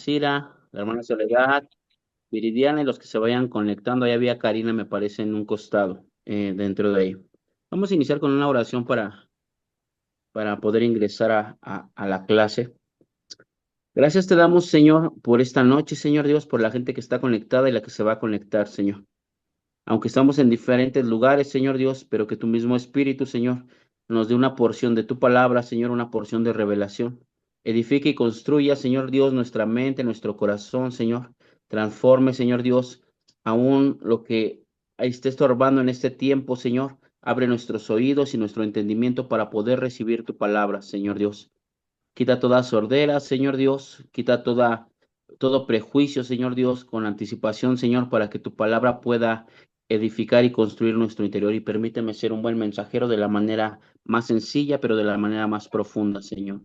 Cira, la hermana Soledad, Viridiana y los que se vayan conectando. Ahí había Karina, me parece, en un costado, dentro de ahí. Vamos a iniciar con una oración para poder ingresar a la clase. Gracias te damos, Señor, por esta noche, Señor Dios, por la gente que está conectada y la que se va a conectar, Señor. Aunque estamos en diferentes lugares, Señor Dios, pero que tu mismo Espíritu, Señor, nos dé una porción de tu palabra, Señor, una porción de revelación. Edifique y construya, Señor Dios, nuestra mente, nuestro corazón, Señor. Transforme, Señor Dios, aún lo que esté estorbando en este tiempo, Señor. Abre nuestros oídos y nuestro entendimiento para poder recibir tu palabra, Señor Dios. Quita toda sordera, Señor Dios. Quita todo prejuicio, Señor Dios, con anticipación, Señor, para que tu palabra pueda edificar y construir nuestro interior. Y permíteme ser un buen mensajero de la manera más sencilla, pero de la manera más profunda, Señor,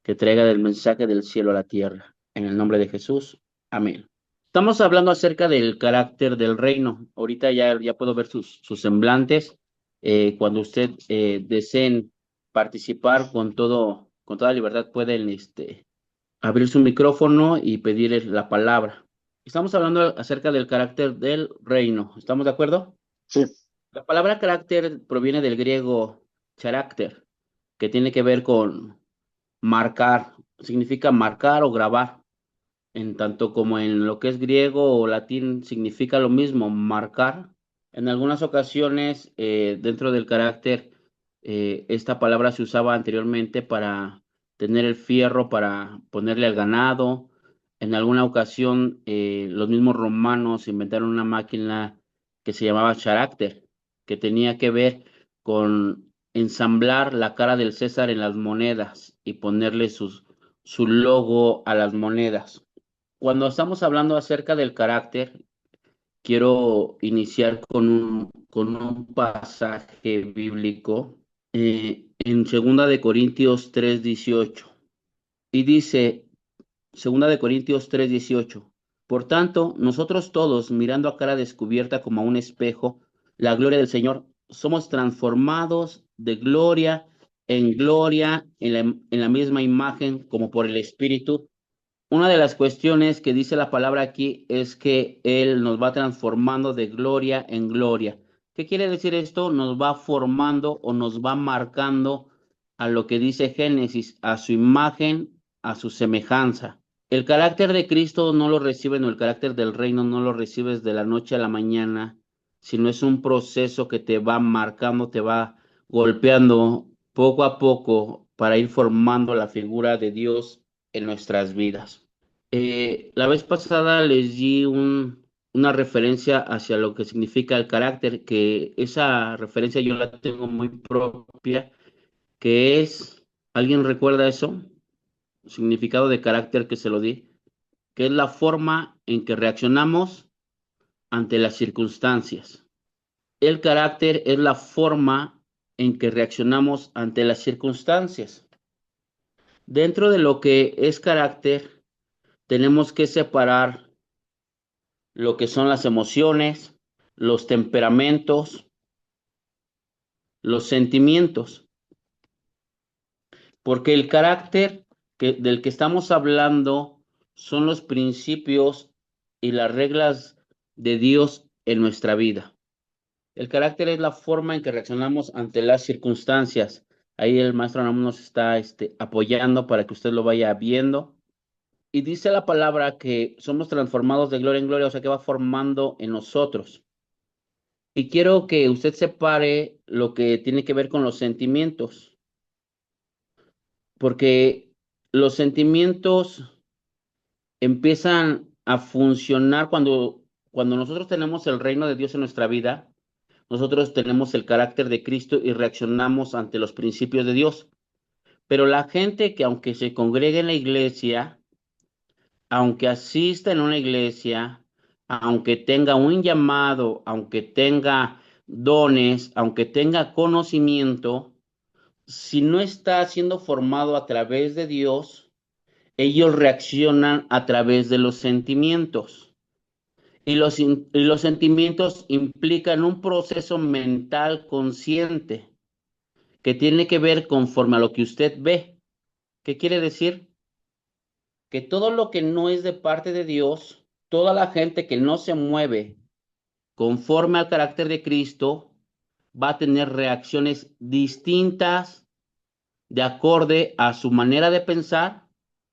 que traiga del mensaje del cielo a la tierra. En el nombre de Jesús. Amén. Estamos hablando acerca del carácter del reino. Ahorita ya puedo ver sus semblantes. Cuando usted deseen participar con toda libertad, pueden abrir su micrófono y pedir la palabra. Estamos hablando acerca del carácter del reino. ¿Estamos de acuerdo? Sí, La palabra carácter proviene del griego carácter, que tiene que ver con marcar, significa marcar o grabar. En tanto como en lo que es griego o latín significa lo mismo, marcar. En algunas ocasiones, dentro del carácter, esta palabra se usaba anteriormente para tener el fierro, para ponerle al ganado. En alguna ocasión, los mismos romanos inventaron una máquina que se llamaba carácter, que tenía que ver con ensamblar la cara del César en las monedas y ponerle su logo a las monedas. Cuando estamos hablando acerca del carácter, quiero iniciar con un pasaje bíblico en Segunda de Corintios 3:18. Y dice, Segunda de Corintios 3:18, por tanto, nosotros todos, mirando a cara descubierta como a un espejo, la gloria del Señor, somos transformados de gloria en gloria en la misma imagen como por el Espíritu. Una de las cuestiones que dice la palabra aquí es que Él nos va transformando de gloria en gloria. ¿Qué quiere decir esto? Nos va formando o nos va marcando a lo que dice Génesis, a su imagen, a su semejanza. El carácter de Cristo no lo recibes, no, el carácter del reino no lo recibes de la noche a la mañana, sino es un proceso que te va marcando, te va golpeando poco a poco para ir formando la figura de Dios en nuestras vidas. La vez pasada les di una referencia hacia lo que significa el carácter, que esa referencia yo la tengo muy propia, que es, ¿alguien recuerda eso? Significado de carácter que se lo di, que es la forma en que reaccionamos ante las circunstancias. El carácter es la forma en que reaccionamos ante las circunstancias. Dentro de lo que es carácter, tenemos que separar lo que son las emociones, los temperamentos, los sentimientos, porque el carácter del que estamos hablando son los principios y las reglas de Dios en nuestra vida. El carácter es la forma en que reaccionamos ante las circunstancias. Ahí el maestro Anam nos está apoyando para que usted lo vaya viendo. Y dice la palabra que somos transformados de gloria en gloria, o sea que va formando en nosotros. Y quiero que usted separe lo que tiene que ver con los sentimientos, porque los sentimientos empiezan a funcionar cuando nosotros tenemos el reino de Dios en nuestra vida, nosotros tenemos el carácter de Cristo y reaccionamos ante los principios de Dios. Pero la gente que aunque se congregue en la iglesia, aunque asista en una iglesia, aunque tenga un llamado, aunque tenga dones, aunque tenga conocimiento, si no está siendo formado a través de Dios, ellos reaccionan a través de los sentimientos. Y los sentimientos implican un proceso mental consciente que tiene que ver conforme a lo que usted ve. ¿Qué quiere decir? que todo lo que no es de parte de Dios, toda la gente que no se mueve conforme al carácter de Cristo, va a tener reacciones distintas de acorde a su manera de pensar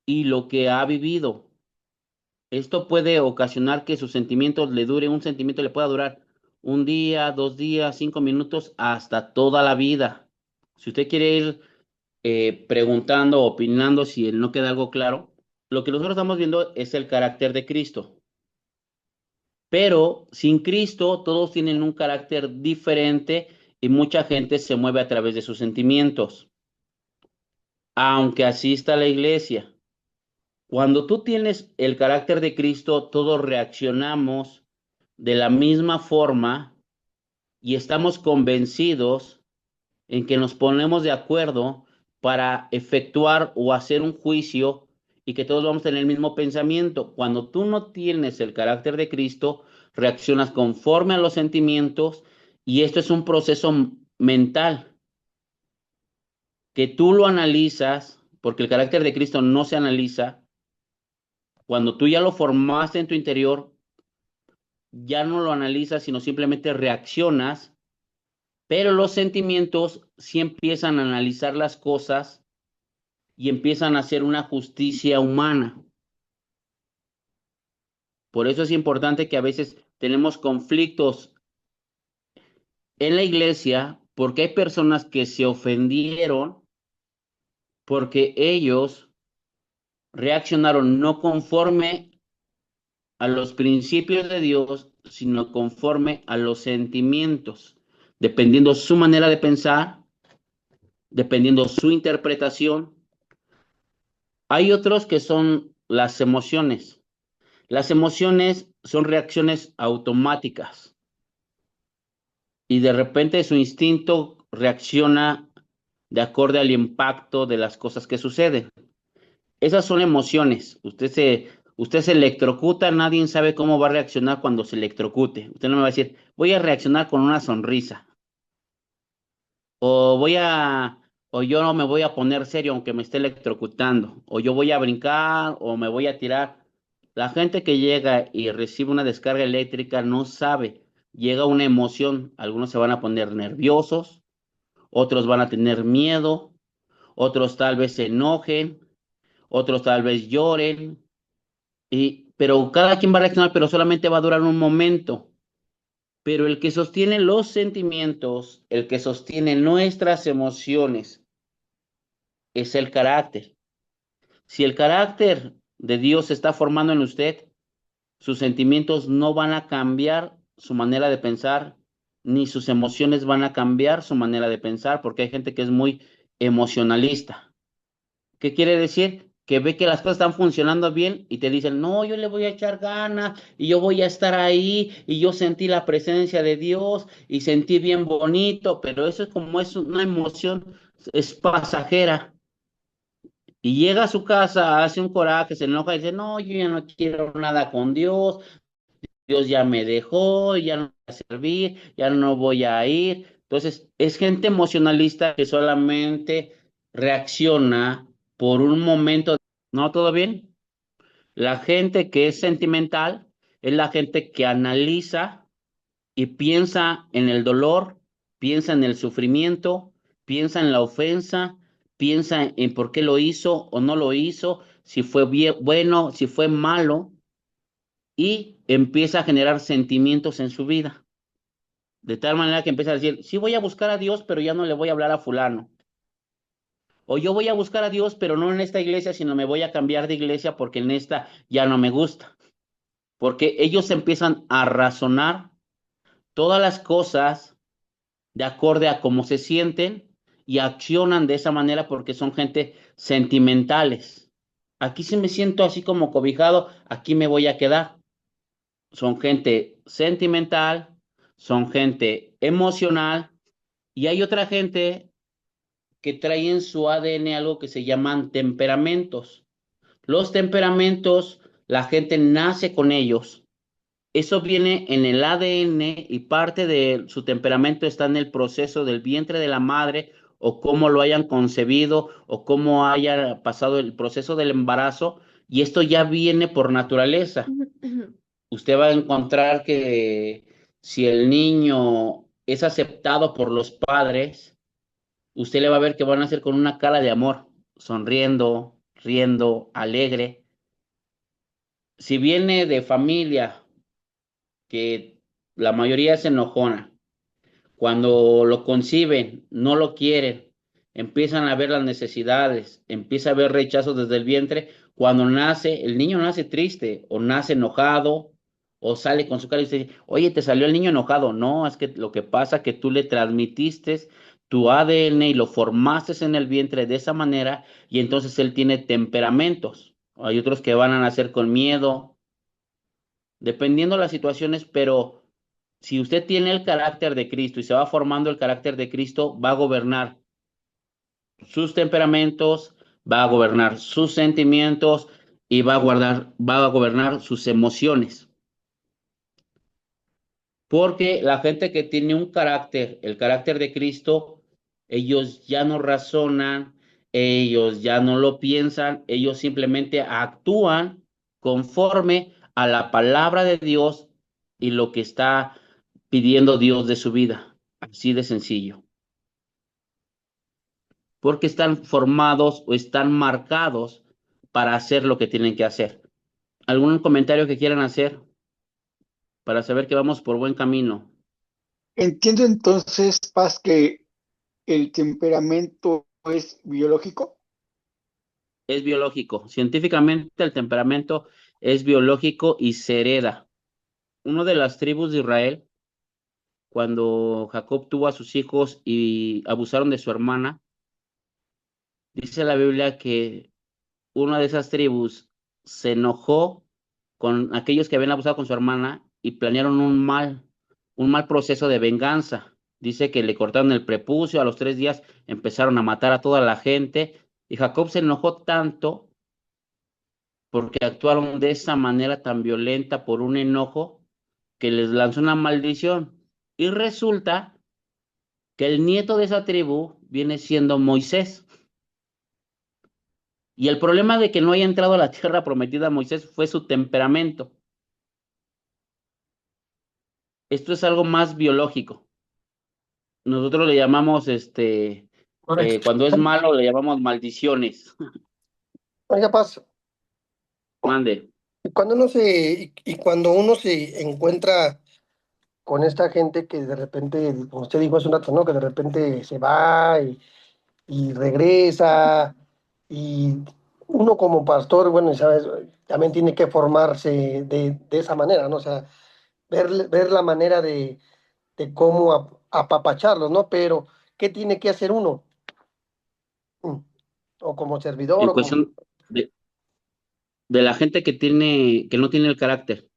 y lo que ha vivido. Esto puede ocasionar que sus sentimientos le dure, un sentimiento le pueda durar un día, 2 días, 5 minutos, hasta toda la vida. Si usted quiere ir preguntando, opinando, si no queda algo claro, lo que nosotros estamos viendo es el carácter de Cristo. Pero sin Cristo todos tienen un carácter diferente y mucha gente se mueve a través de sus sentimientos, aunque asista a la iglesia. Cuando tú tienes el carácter de Cristo, todos reaccionamos de la misma forma y estamos convencidos en que nos ponemos de acuerdo para efectuar o hacer un juicio y que todos vamos a tener el mismo pensamiento. Cuando tú no tienes el carácter de Cristo, reaccionas conforme a los sentimientos y esto es un proceso mental que tú lo analizas, porque el carácter de Cristo no se analiza. Cuando tú ya lo formaste en tu interior, ya no lo analizas, sino simplemente reaccionas, pero los sentimientos sí empiezan a analizar las cosas y empiezan a hacer una justicia humana. Por eso es importante que a veces tenemos conflictos en la iglesia porque hay personas que se ofendieron porque ellos reaccionaron no conforme a los principios de Dios, sino conforme a los sentimientos, dependiendo su manera de pensar, dependiendo su interpretación. Hay otros que son las emociones. Las emociones son reacciones automáticas y de repente su instinto reacciona de acorde al impacto de las cosas que suceden. Esas son emociones. Usted se electrocuta, nadie sabe cómo va a reaccionar cuando se electrocute. Usted no me va a decir, voy a reaccionar con una sonrisa, o o yo no me voy a poner serio aunque me esté electrocutando, o yo voy a brincar, o me voy a tirar. La gente que llega y recibe una descarga eléctrica no sabe, llega una emoción. Algunos se van a poner nerviosos, otros van a tener miedo, otros tal vez se enojen, otros tal vez lloren, pero cada quien va a reaccionar, pero solamente va a durar un momento. Pero el que sostiene los sentimientos, el que sostiene nuestras emociones, es el carácter. Si el carácter de Dios se está formando en usted, sus sentimientos no van a cambiar su manera de pensar, ni sus emociones van a cambiar su manera de pensar, porque hay gente que es muy emocionalista. ¿Qué quiere decir? Que ve que las cosas están funcionando bien y te dicen, no, yo le voy a echar ganas y yo voy a estar ahí y yo sentí la presencia de Dios y sentí bien bonito, pero eso es como es una emoción, es pasajera. Y llega a su casa, hace un coraje, se enoja y dice, no, yo ya no quiero nada con Dios, Dios ya me dejó, ya no voy a servir, ya no voy a ir. Entonces, es gente emocionalista que solamente reacciona por un momento. ¿No? ¿Todo bien? La gente que es sentimental es la gente que analiza y piensa en el dolor, piensa en el sufrimiento, piensa en la ofensa, piensa en por qué lo hizo o no lo hizo, si fue bien, bueno, si fue malo, y empieza a generar sentimientos en su vida. De tal manera que empieza a decir, sí voy a buscar a Dios, pero ya no le voy a hablar a fulano. O yo voy a buscar a Dios, pero no en esta iglesia, sino me voy a cambiar de iglesia porque en esta ya no me gusta. Porque ellos empiezan a razonar todas las cosas de acorde a cómo se sienten y accionan de esa manera porque son gente sentimentales. Aquí sí me siento así como cobijado, aquí me voy a quedar. Son gente sentimental, son gente emocional y hay otra gente que trae en su ADN algo que se llaman temperamentos. Los temperamentos, la gente nace con ellos. Eso viene en el ADN y parte de su temperamento está en el proceso del vientre de la madre o cómo lo hayan concebido o cómo haya pasado el proceso del embarazo Y esto ya viene por naturaleza. Usted va a encontrar que si el niño es aceptado por los padres, usted le va a ver que van a hacer con una cara de amor, sonriendo, riendo, alegre. Si viene de familia que la mayoría es enojona, cuando lo conciben, no lo quieren, empiezan a ver las necesidades, empieza a haber rechazo desde el vientre. Cuando nace, el niño nace triste o nace enojado o sale con su cara y dice, oye, te salió el niño enojado. No, es que lo que pasa es que tú le transmitiste tu ADN y lo formaste en el vientre de esa manera y entonces él tiene temperamentos. Hay otros que van a nacer con miedo, dependiendo de las situaciones, pero si usted tiene el carácter de Cristo y se va formando el carácter de Cristo, va a gobernar sus temperamentos, va a gobernar sus sentimientos y va a gobernar sus emociones. Porque la gente que tiene un carácter, el carácter de Cristo, ellos ya no razonan, ellos ya no lo piensan, ellos simplemente actúan conforme a la palabra de Dios y lo que está pidiendo Dios de su vida. Así de sencillo. Porque están formados o están marcados para hacer lo que tienen que hacer. ¿Algún comentario que quieran hacer para saber que vamos por buen camino? Entiendo entonces, Paz, que el temperamento es biológico. Es biológico. Científicamente el temperamento es biológico y se hereda. Una de las tribus de Israel, cuando Jacob tuvo a sus hijos y abusaron de su hermana, dice la Biblia que una de esas tribus se enojó con aquellos que habían abusado con su hermana y planearon un mal proceso de venganza. Dice que le cortaron el prepucio, a los 3 días empezaron a matar a toda la gente y Jacob se enojó tanto porque actuaron de esa manera tan violenta por un enojo que les lanzó una maldición. Y resulta que el nieto de esa tribu viene siendo Moisés. Y el problema de que no haya entrado a la tierra prometida a Moisés fue su temperamento. Esto es algo más biológico. Nosotros le llamamos, Correcto. cuando es malo, le llamamos maldiciones. Oiga, Paz, Mande. y cuando uno se encuentra con esta gente que de repente, como usted dijo hace un rato, ¿no? Que de repente se va y regresa, y uno como pastor, bueno, sabes, también tiene que formarse de esa manera, ¿no? O sea, ver la manera de cómo apapacharlos, ¿no? Pero, ¿qué tiene que hacer uno? Mm, O como servidor, En o como cuestión de la gente que no tiene el carácter.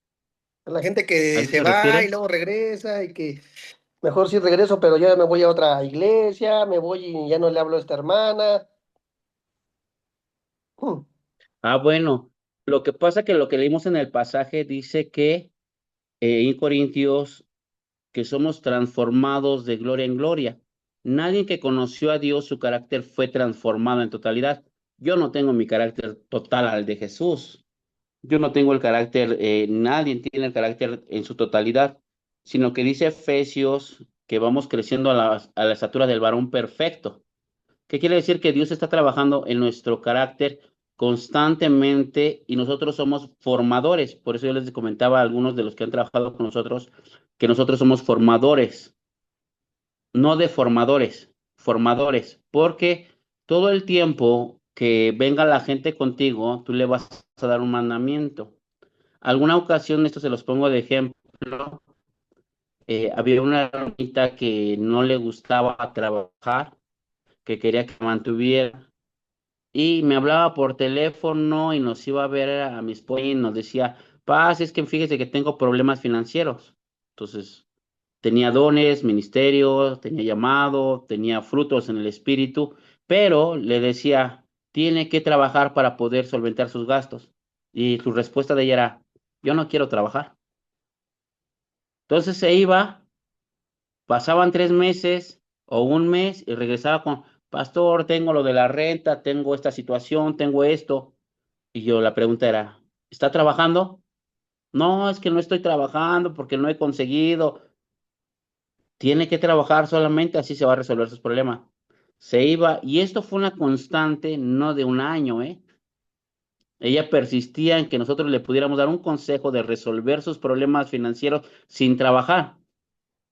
la gente ¿A que eso se se va y refiere? luego regresa y que mejor sí regreso, pero ya me voy a otra iglesia, me voy y ya no le hablo a esta hermana. Mm, Ah, bueno. Lo que pasa que lo que leímos en el pasaje dice que en Corintios que somos transformados de gloria en gloria. Nadie que conoció a Dios, su carácter fue transformado en totalidad. Yo no tengo mi carácter total al de Jesús. Yo no tengo el carácter, nadie tiene el carácter en su totalidad, sino que dice Efesios que vamos creciendo a la estatura del varón perfecto. ¿Qué quiere decir? Que Dios está trabajando en nuestro carácter constantemente y nosotros somos formadores. Por eso yo les comentaba a algunos de los que han trabajado con nosotros que nosotros somos formadores, no deformadores, formadores, porque todo el tiempo que venga la gente contigo, tú le vas a dar un mandamiento. Alguna ocasión, esto se los pongo de ejemplo, había una hermanita que no le gustaba trabajar, que quería que mantuviera. Y me hablaba por teléfono y nos iba a ver a mi esposa y nos decía, Paz, es que fíjese que tengo problemas financieros. Entonces, tenía dones, ministerio, tenía llamado, tenía frutos en el espíritu, pero le decía, tiene que trabajar para poder solventar sus gastos. Y su respuesta de ella era, yo no quiero trabajar. Entonces se iba, pasaban 3 meses o un mes y regresaba con, pastor, tengo lo de la renta, tengo esta situación, tengo esto. Y yo, la pregunta era, ¿está trabajando? No, es que no estoy trabajando porque no he conseguido. Tiene que trabajar solamente, así se va a resolver sus problemas. Se iba, y esto fue una constante, no de un año, ¿eh? Ella persistía en que nosotros le pudiéramos dar un consejo de resolver sus problemas financieros sin trabajar.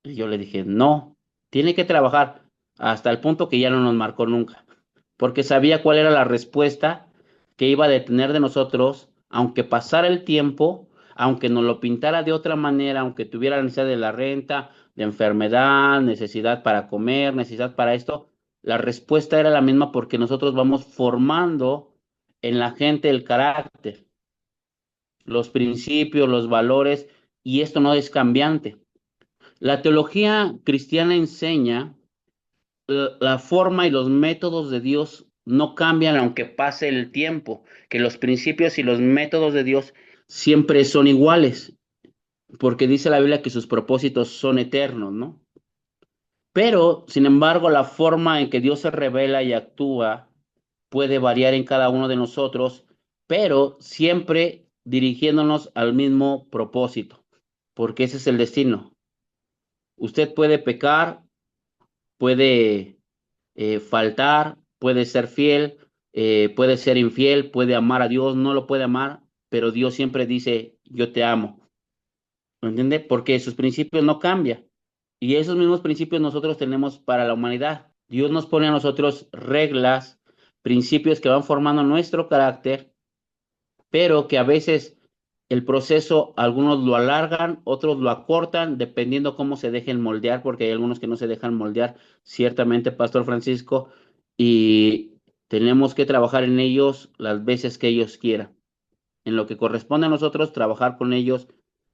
Y yo le dije, no, tiene que trabajar hasta el punto que ya no nos marcó nunca, porque sabía cuál era la respuesta que iba a detener de nosotros, aunque pasara el tiempo, aunque nos lo pintara de otra manera, aunque tuviera la necesidad de la renta, de enfermedad, necesidad para comer, necesidad para esto, la respuesta era la misma porque nosotros vamos formando en la gente el carácter, los principios, los valores, y esto no es cambiante. La teología cristiana enseña la forma y los métodos de Dios no cambian aunque pase el tiempo, que los principios y los métodos de Dios siempre son iguales, porque dice la Biblia que sus propósitos son eternos, ¿no? Pero, sin embargo, la forma en que Dios se revela y actúa puede variar en cada uno de nosotros, pero siempre dirigiéndonos al mismo propósito, porque ese es el destino. Usted puede pecar, puede faltar, puede ser fiel, puede ser infiel, puede amar a Dios, no lo puede amar, pero Dios siempre dice, yo te amo. ¿Me entiende? Porque sus principios no cambian. Y esos mismos principios nosotros tenemos para la humanidad. Dios nos pone a nosotros reglas, principios que van formando nuestro carácter, pero que a veces el proceso, algunos lo alargan, otros lo acortan, dependiendo cómo se dejen moldear, porque hay algunos que no se dejan moldear, ciertamente, Pastor Francisco, y tenemos que trabajar en ellos las veces que ellos quieran. En lo que corresponde a nosotros, trabajar con ellos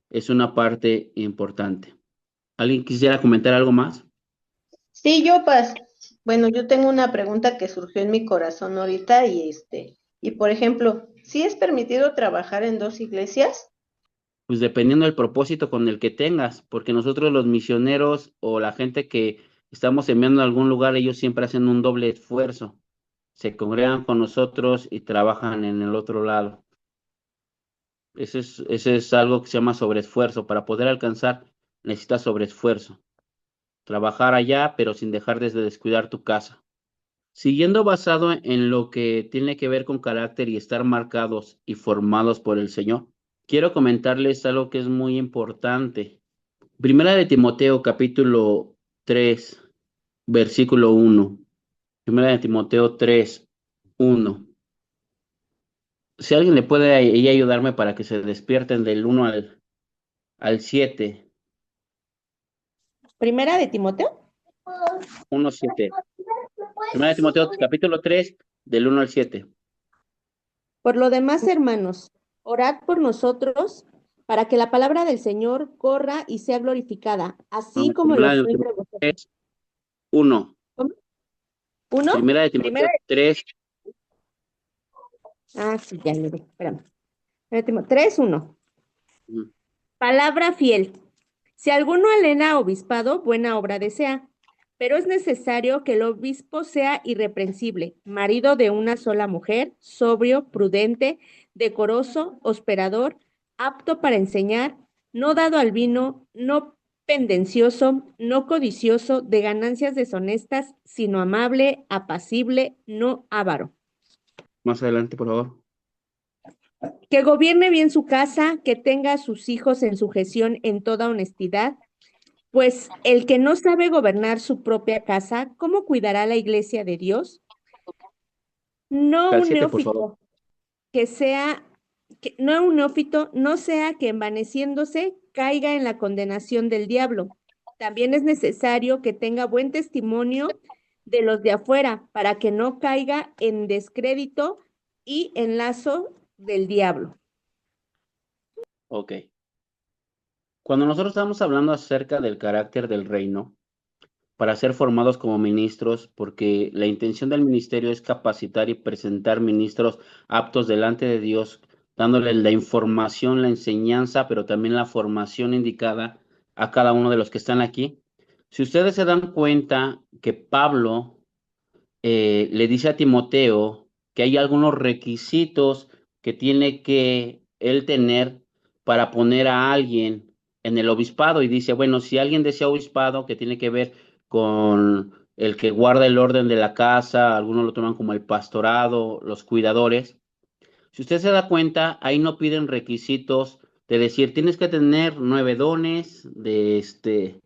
es una parte importante. ¿Alguien quisiera comentar algo más? Sí, bueno, yo tengo una pregunta que surgió en mi corazón ahorita y por ejemplo, ¿sí es permitido trabajar en dos iglesias? Pues dependiendo del propósito con el que tengas, porque nosotros los misioneros o la gente que estamos enviando a algún lugar, ellos siempre hacen un doble esfuerzo. Se congregan con nosotros y trabajan en el otro lado. Ese es algo que se llama sobreesfuerzo. Para poder alcanzar, necesitas sobreesfuerzo. Trabajar allá, pero sin dejar de descuidar tu casa. Siguiendo basado en lo que tiene que ver con carácter y estar marcados y formados por el Señor, quiero comentarles algo que es muy importante. Primera de Timoteo, capítulo 3, versículo 1. Primera de Timoteo 3, 1. Si alguien le puede ahí ayudarme para que se despierten del 1 al 7. Primera de Timoteo. 1, 7. Primera de Timoteo, capítulo 3, del 1 al 7. Por lo demás, hermanos, orad por nosotros para que la palabra del Señor corra y sea glorificada, así como lo Primera de fue entre Timoteo vosotros. 3, 1. ¿Cómo? ¿Uno? Primera de Timoteo 3. Sí, ya le espérame. 3:1. Palabra fiel. Si alguno alena obispado, buena obra desea, pero es necesario que el obispo sea irreprensible, marido de una sola mujer, sobrio, prudente, decoroso, hospedador, apto para enseñar, no dado al vino, no pendencioso, no codicioso de ganancias deshonestas, sino amable, apacible, no avaro. Más adelante, por favor. Que gobierne bien su casa, que tenga a sus hijos en sujeción en toda honestidad, pues el que no sabe gobernar su propia casa, ¿cómo cuidará la iglesia de Dios? No Al un 7, por favor. neófito no un neófito, no sea que envaneciéndose caiga en la condenación del diablo. También es necesario que tenga buen testimonio de los de afuera para que no caiga en descrédito y en lazo del diablo. Ok. Cuando nosotros estamos hablando acerca del carácter del reino, para ser formados como ministros, porque la intención del ministerio es capacitar y presentar ministros aptos delante de Dios, dándoles la información, la enseñanza, pero también la formación indicada a cada uno de los que están aquí. Si ustedes se dan cuenta que Pablo le dice a Timoteo que hay algunos requisitos que tiene que él tener para poner a alguien en el obispado. Y dice, bueno, si alguien desea obispado, que tiene que ver con el que guarda el orden de la casa, algunos lo toman como el pastorado, los cuidadores. Si usted se da cuenta, ahí no piden requisitos de decir, tienes que tener 9 dones del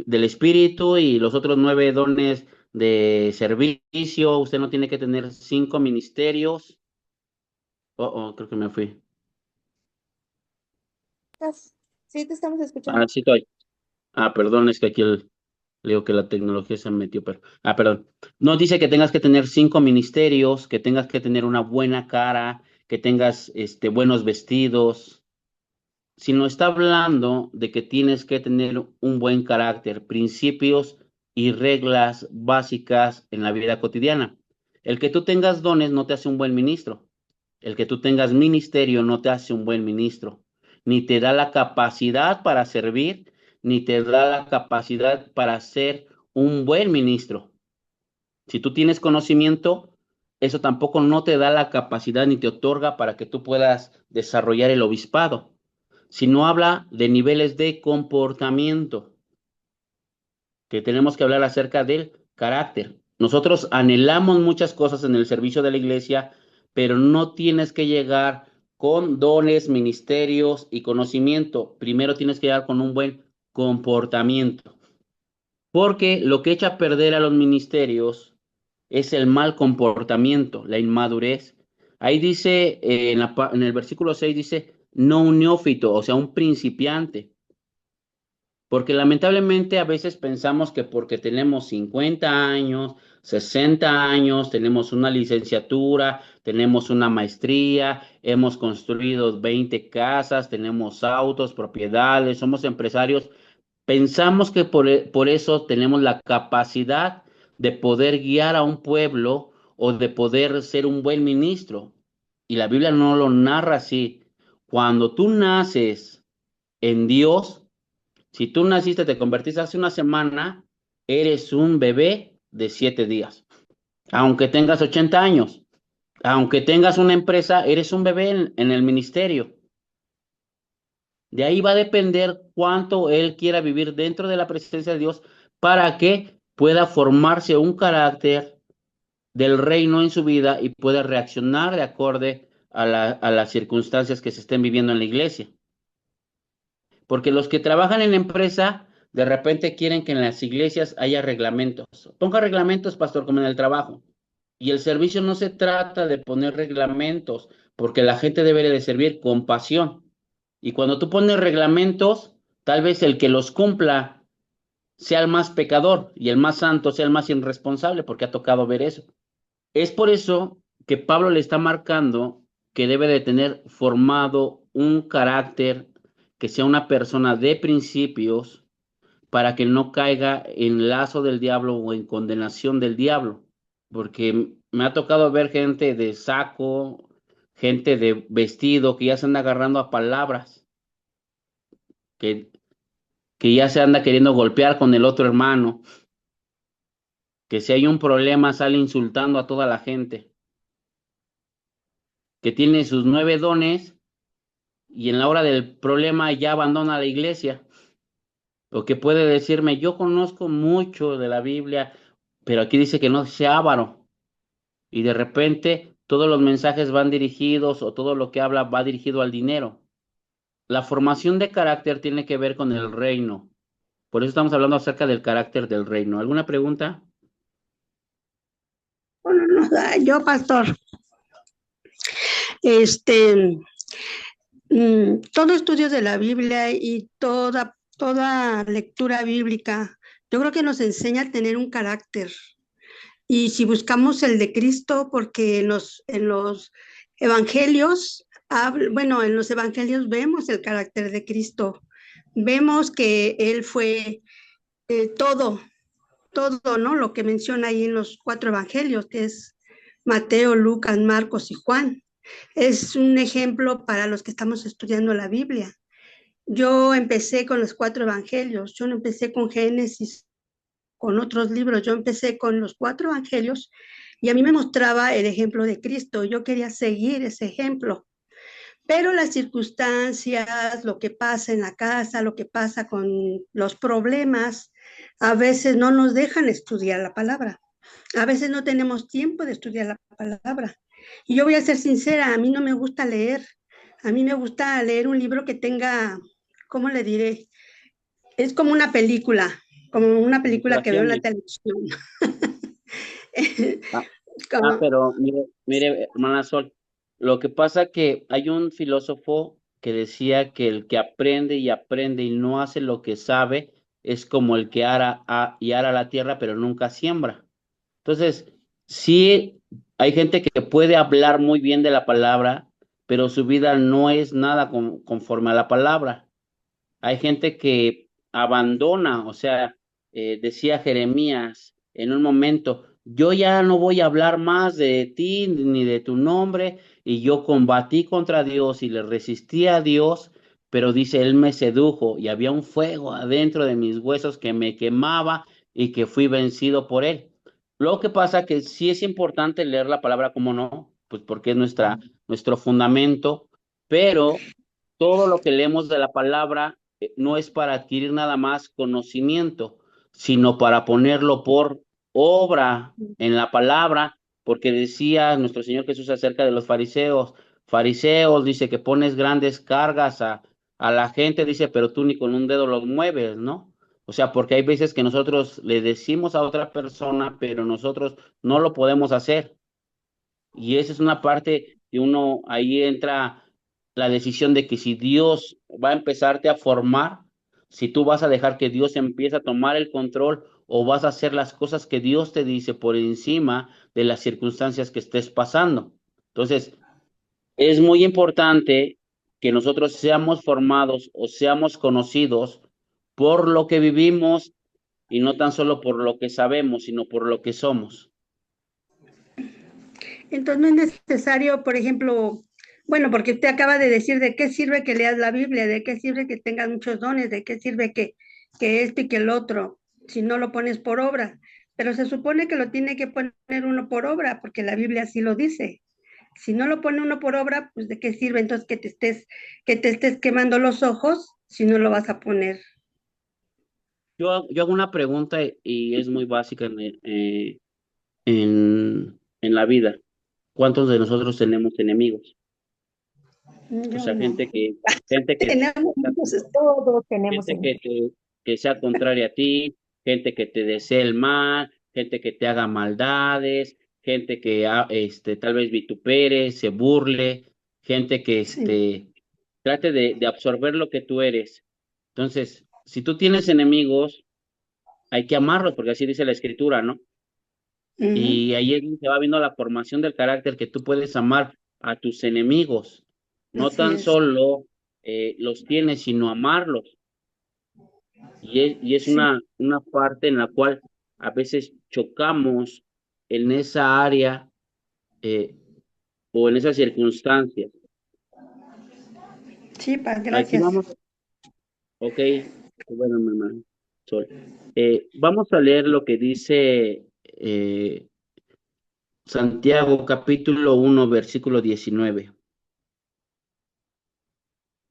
espíritu y los otros 9 dones de servicio. Usted no tiene que tener 5 ministerios. Creo que me fui. Sí, te estamos escuchando. Ah, sí estoy. Perdón, es que aquí leo que la tecnología se metió, pero. Perdón. No dice que tengas que tener 5 ministerios, que tengas que tener una buena cara, que tengas buenos vestidos, sino está hablando de que tienes que tener un buen carácter, principios y reglas básicas en la vida cotidiana. El que tú tengas dones no te hace un buen ministro. El que tú tengas ministerio no te hace un buen ministro. Ni te da la capacidad para servir, ni te da la capacidad para ser un buen ministro. Si tú tienes conocimiento, eso tampoco no te da la capacidad ni te otorga para que tú puedas desarrollar el obispado, sino habla de niveles de comportamiento, que tenemos que hablar acerca del carácter. Nosotros anhelamos muchas cosas en el servicio de la iglesia, pero no tienes que llegar con dones, ministerios y conocimiento. Primero tienes que llegar con un buen comportamiento, porque lo que echa a perder a los ministerios es el mal comportamiento, la inmadurez. Ahí dice, en el versículo 6 dice, no un neófito, o sea, un principiante. Porque lamentablemente a veces pensamos que porque tenemos 50 años, 60 años, tenemos una licenciatura, tenemos una maestría, hemos construido 20 casas, tenemos autos, propiedades, somos empresarios. Pensamos que por eso tenemos la capacidad de poder guiar a un pueblo o de poder ser un buen ministro. Y la Biblia no lo narra así. Cuando tú naces en Dios, si tú naciste, te convertiste hace una semana, eres un bebé de 7 días. Aunque tengas 80 años, aunque tengas una empresa, eres un bebé en el ministerio. De ahí va a depender cuánto él quiera vivir dentro de la presencia de Dios para que pueda formarse un carácter del reino en su vida y pueda reaccionar de acorde a las circunstancias que se estén viviendo en la iglesia. Porque los que trabajan en la empresa de repente quieren que en las iglesias haya reglamentos. Ponga reglamentos, pastor, como en el trabajo. Y el servicio no se trata de poner reglamentos, porque la gente debe de servir con pasión. Y cuando tú pones reglamentos, tal vez el que los cumpla sea el más pecador y el más santo sea el más irresponsable, porque ha tocado ver eso. Es por eso que Pablo le está marcando que debe de tener formado un carácter, que sea una persona de principios, para que no caiga en lazo del diablo o en condenación del diablo. Porque me ha tocado ver gente de saco, gente de vestido, que ya se anda agarrando a palabras, que, que ya se anda queriendo golpear con el otro hermano, que si hay un problema sale insultando a toda la gente, que tiene sus 9 dones y en la hora del problema ya abandona la iglesia. O que puede decirme, yo conozco mucho de la Biblia, pero aquí dice que no sea avaro. Y de repente todos los mensajes van dirigidos o todo lo que habla va dirigido al dinero. La formación de carácter tiene que ver con el reino. Por eso estamos hablando acerca del carácter del reino. ¿Alguna pregunta? Bueno, no, yo, pastor, todo estudio de la Biblia y toda lectura bíblica, yo creo que nos enseña a tener un carácter. Y si buscamos el de Cristo, porque en los evangelios, en los evangelios vemos el carácter de Cristo. Vemos que Él fue todo, ¿no? Lo que menciona ahí en los 4 evangelios, que es Mateo, Lucas, Marcos y Juan. Es un ejemplo para los que estamos estudiando la Biblia. Yo empecé con los 4 evangelios, yo no empecé con Génesis, con otros libros, yo empecé con los 4 evangelios y a mí me mostraba el ejemplo de Cristo. Yo quería seguir ese ejemplo. Pero las circunstancias, lo que pasa en la casa, lo que pasa con los problemas, a veces no nos dejan estudiar la palabra. A veces no tenemos tiempo de estudiar la palabra. Y yo voy a ser sincera, a mí no me gusta leer. A mí me gusta leer un libro que tenga, ¿cómo le diré? Es como una película que veo en la Ilustraciones. televisión. Ah, Como- pero mire, hermana Sol, lo que pasa que hay un filósofo que decía que el que aprende y aprende y no hace lo que sabe es como el que ara la tierra, pero nunca siembra. Entonces, sí, hay gente que puede hablar muy bien de la palabra, pero su vida no es nada conforme a la palabra. Hay gente que abandona, o sea, decía Jeremías en un momento, yo ya no voy a hablar más de ti ni de tu nombre, y yo combatí contra Dios y le resistí a Dios, pero dice, él me sedujo y había un fuego adentro de mis huesos que me quemaba y que fui vencido por él. Lo que pasa que sí es importante leer la palabra, como no, pues porque es nuestro fundamento, pero todo lo que leemos de la palabra no es para adquirir nada más conocimiento, sino para ponerlo por obra en la palabra, porque decía nuestro Señor Jesús acerca de los fariseos, dice que pones grandes cargas a la gente, dice, pero tú ni con un dedo los mueves, ¿no? O sea, porque hay veces que nosotros le decimos a otra persona, pero nosotros no lo podemos hacer. Y esa es una parte que uno, ahí entra la decisión de que si Dios va a empezarte a formar, si tú vas a dejar que Dios empiece a tomar el control o vas a hacer las cosas que Dios te dice por encima de las circunstancias que estés pasando. Entonces, es muy importante que nosotros seamos formados o seamos conocidos por lo que vivimos y no tan solo por lo que sabemos, sino por lo que somos. Entonces no es necesario, por ejemplo, bueno, porque usted acaba de decir de qué sirve que leas la Biblia, de qué sirve que tengas muchos dones, de qué sirve que este y que el otro, si no lo pones por obra. Pero se supone que lo tiene que poner uno por obra, porque la Biblia así lo dice. Si no lo pone uno por obra, pues de qué sirve entonces que te estés quemando los ojos si no lo vas a poner. Yo hago una pregunta y es muy básica en la vida. ¿Cuántos de nosotros tenemos enemigos? O Yo sea, no. gente que, Tenemos muchos, Todos tenemos gente enemigos. que sea contraria a ti, gente que te desee el mal, gente que te haga maldades, gente que tal vez vitupere, se burle, gente que sí. trate de absorber lo que tú eres. Entonces, si tú tienes enemigos, hay que amarlos, porque así dice la escritura, ¿no? Ujú. Y ahí se va viendo la formación del carácter que tú puedes amar a tus enemigos. No Así tan es. solo los tienes, sino amarlos. Y es Sí. una parte en la cual a veces chocamos en esa área eh, o en esas circunstancias. Sí, Aquí gracias. vamos, ok, bueno, mi hermano Sol. Vamos a leer lo que dice Santiago capítulo 1 versículo 19.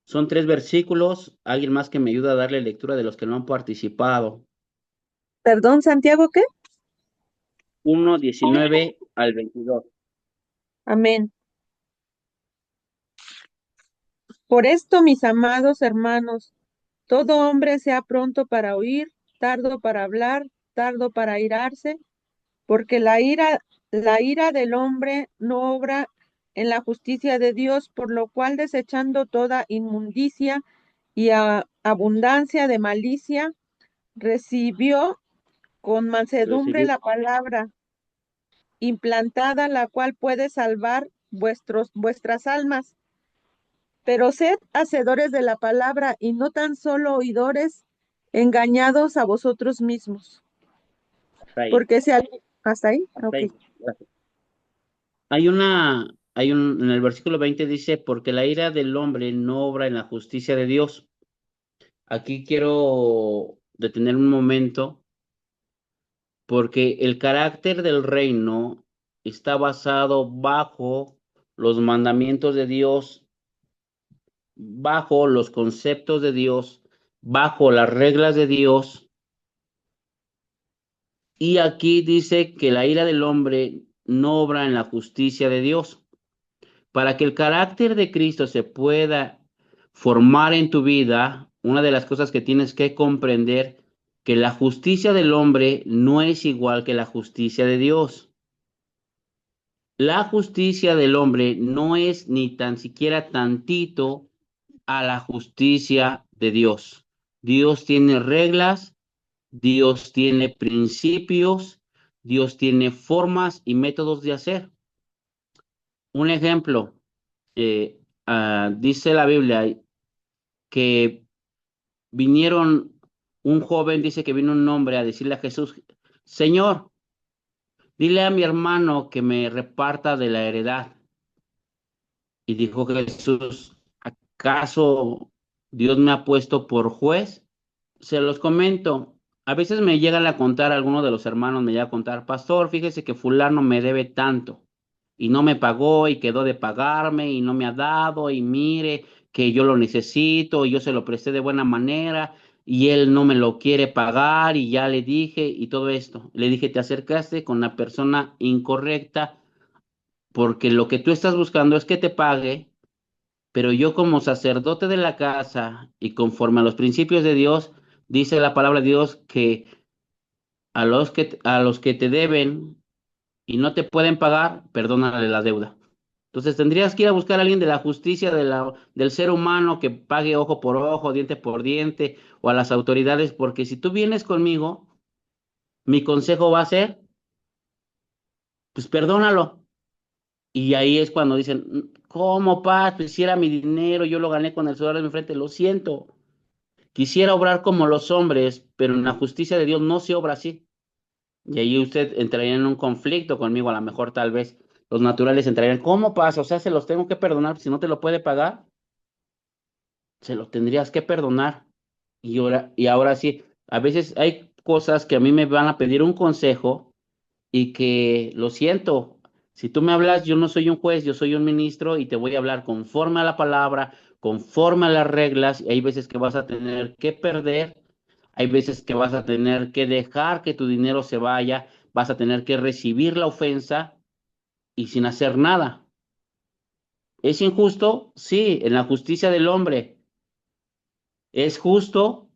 Son 3 versículos. Alguien más que me ayuda a darle lectura de los que no han participado. Perdón, Santiago, ¿qué? 1:19 al 22. Amén. Por esto, mis amados hermanos, todo hombre sea pronto para oír, tardo para hablar, tardo para irarse, porque la ira del hombre no obra en la justicia de Dios, por lo cual desechando toda inmundicia y abundancia de malicia, recibió con mansedumbre Recibí. la palabra implantada, la cual puede salvar vuestras almas. Pero sed hacedores de la palabra y no tan solo oidores, engañados a vosotros mismos. Hasta ahí. Porque si ¿Hasta ahí? Hasta Ok. ahí. Gracias. En el versículo 20 dice, porque la ira del hombre no obra en la justicia de Dios. Aquí quiero detener un momento, porque el carácter del reino está basado bajo los mandamientos de Dios, bajo los conceptos de Dios, bajo las reglas de Dios. Y aquí dice que la ira del hombre no obra en la justicia de Dios. Para que el carácter de Cristo se pueda formar en tu vida, una de las cosas que tienes que comprender, que la justicia del hombre no es igual que la justicia de Dios. La justicia del hombre no es ni tan siquiera tantito a la justicia de Dios. Dios tiene reglas, Dios tiene principios, Dios tiene formas y métodos de hacer. Un ejemplo, dice la Biblia que vinieron, un joven dice que vino un hombre a decirle a Jesús, Señor, dile a mi hermano que me reparta de la heredad. Y dijo Jesús, ¿acaso Dios me ha puesto por juez? Se los comento. A veces me llegan a contar, algunos de los hermanos me llegan a contar, pastor, fíjese que fulano me debe tanto y no me pagó y quedó de pagarme y no me ha dado y mire que yo lo necesito y yo se lo presté de buena manera y él no me lo quiere pagar y ya le dije y todo esto. Le dije, te acercaste con la persona incorrecta porque lo que tú estás buscando es que te pague, pero yo como sacerdote de la casa y conforme a los principios de Dios, dice la palabra de Dios que a los que te deben y no te pueden pagar, perdónale la deuda. Entonces tendrías que ir a buscar a alguien de la justicia del ser humano que pague ojo por ojo, diente por diente, o a las autoridades, porque si tú vienes conmigo, mi consejo va a ser, pues perdónalo. Y ahí es cuando dicen, ¿cómo, pa? Pues si era mi dinero, yo lo gané con el sudor de mi frente, lo siento. Quisiera obrar como los hombres, pero en la justicia de Dios no se obra así. Y ahí usted entraría en un conflicto conmigo, a lo mejor tal vez los naturales entrarían, ¿cómo pasa? O sea, se los tengo que perdonar, si no te lo puede pagar, se los tendrías que perdonar. Y ahora sí, a veces hay cosas que a mí me van a pedir un consejo y que lo siento, si tú me hablas, yo no soy un juez, yo soy un ministro y te voy a hablar conforme a la palabra, conforme a las reglas, y hay veces que vas a tener que perder, hay veces que vas a tener que dejar que tu dinero se vaya, vas a tener que recibir la ofensa y sin hacer nada. ¿Es injusto? Sí, en la justicia del hombre. ¿Es justo?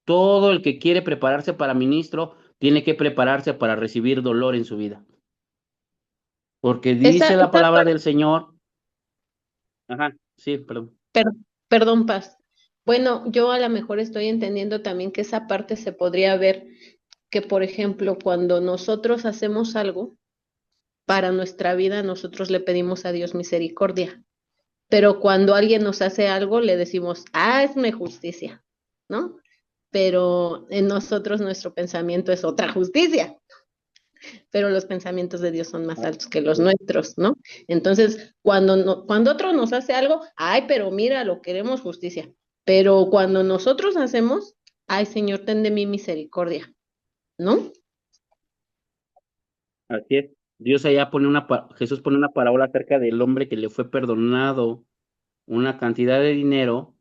Todo el que quiere prepararse para ministro tiene que prepararse para recibir dolor en su vida. Porque dice la Esa palabra parte, del Señor. Ajá, sí, perdón. per- perdón, Paz. Bueno, yo a lo mejor estoy entendiendo también que esa parte se podría ver que, por ejemplo, cuando nosotros hacemos algo para nuestra vida, nosotros le pedimos a Dios misericordia. Pero cuando alguien nos hace algo, le decimos, hazme justicia, ¿no? Pero en nosotros nuestro pensamiento es otra justicia, pero los pensamientos de Dios son más altos que los nuestros, ¿no? Entonces, cuando otro nos hace algo, ay, pero mira, lo queremos justicia. Pero cuando nosotros hacemos, ay, Señor, ten de mí misericordia, ¿no? Así es. Jesús pone una parábola acerca del hombre que le fue perdonado una cantidad de dinero,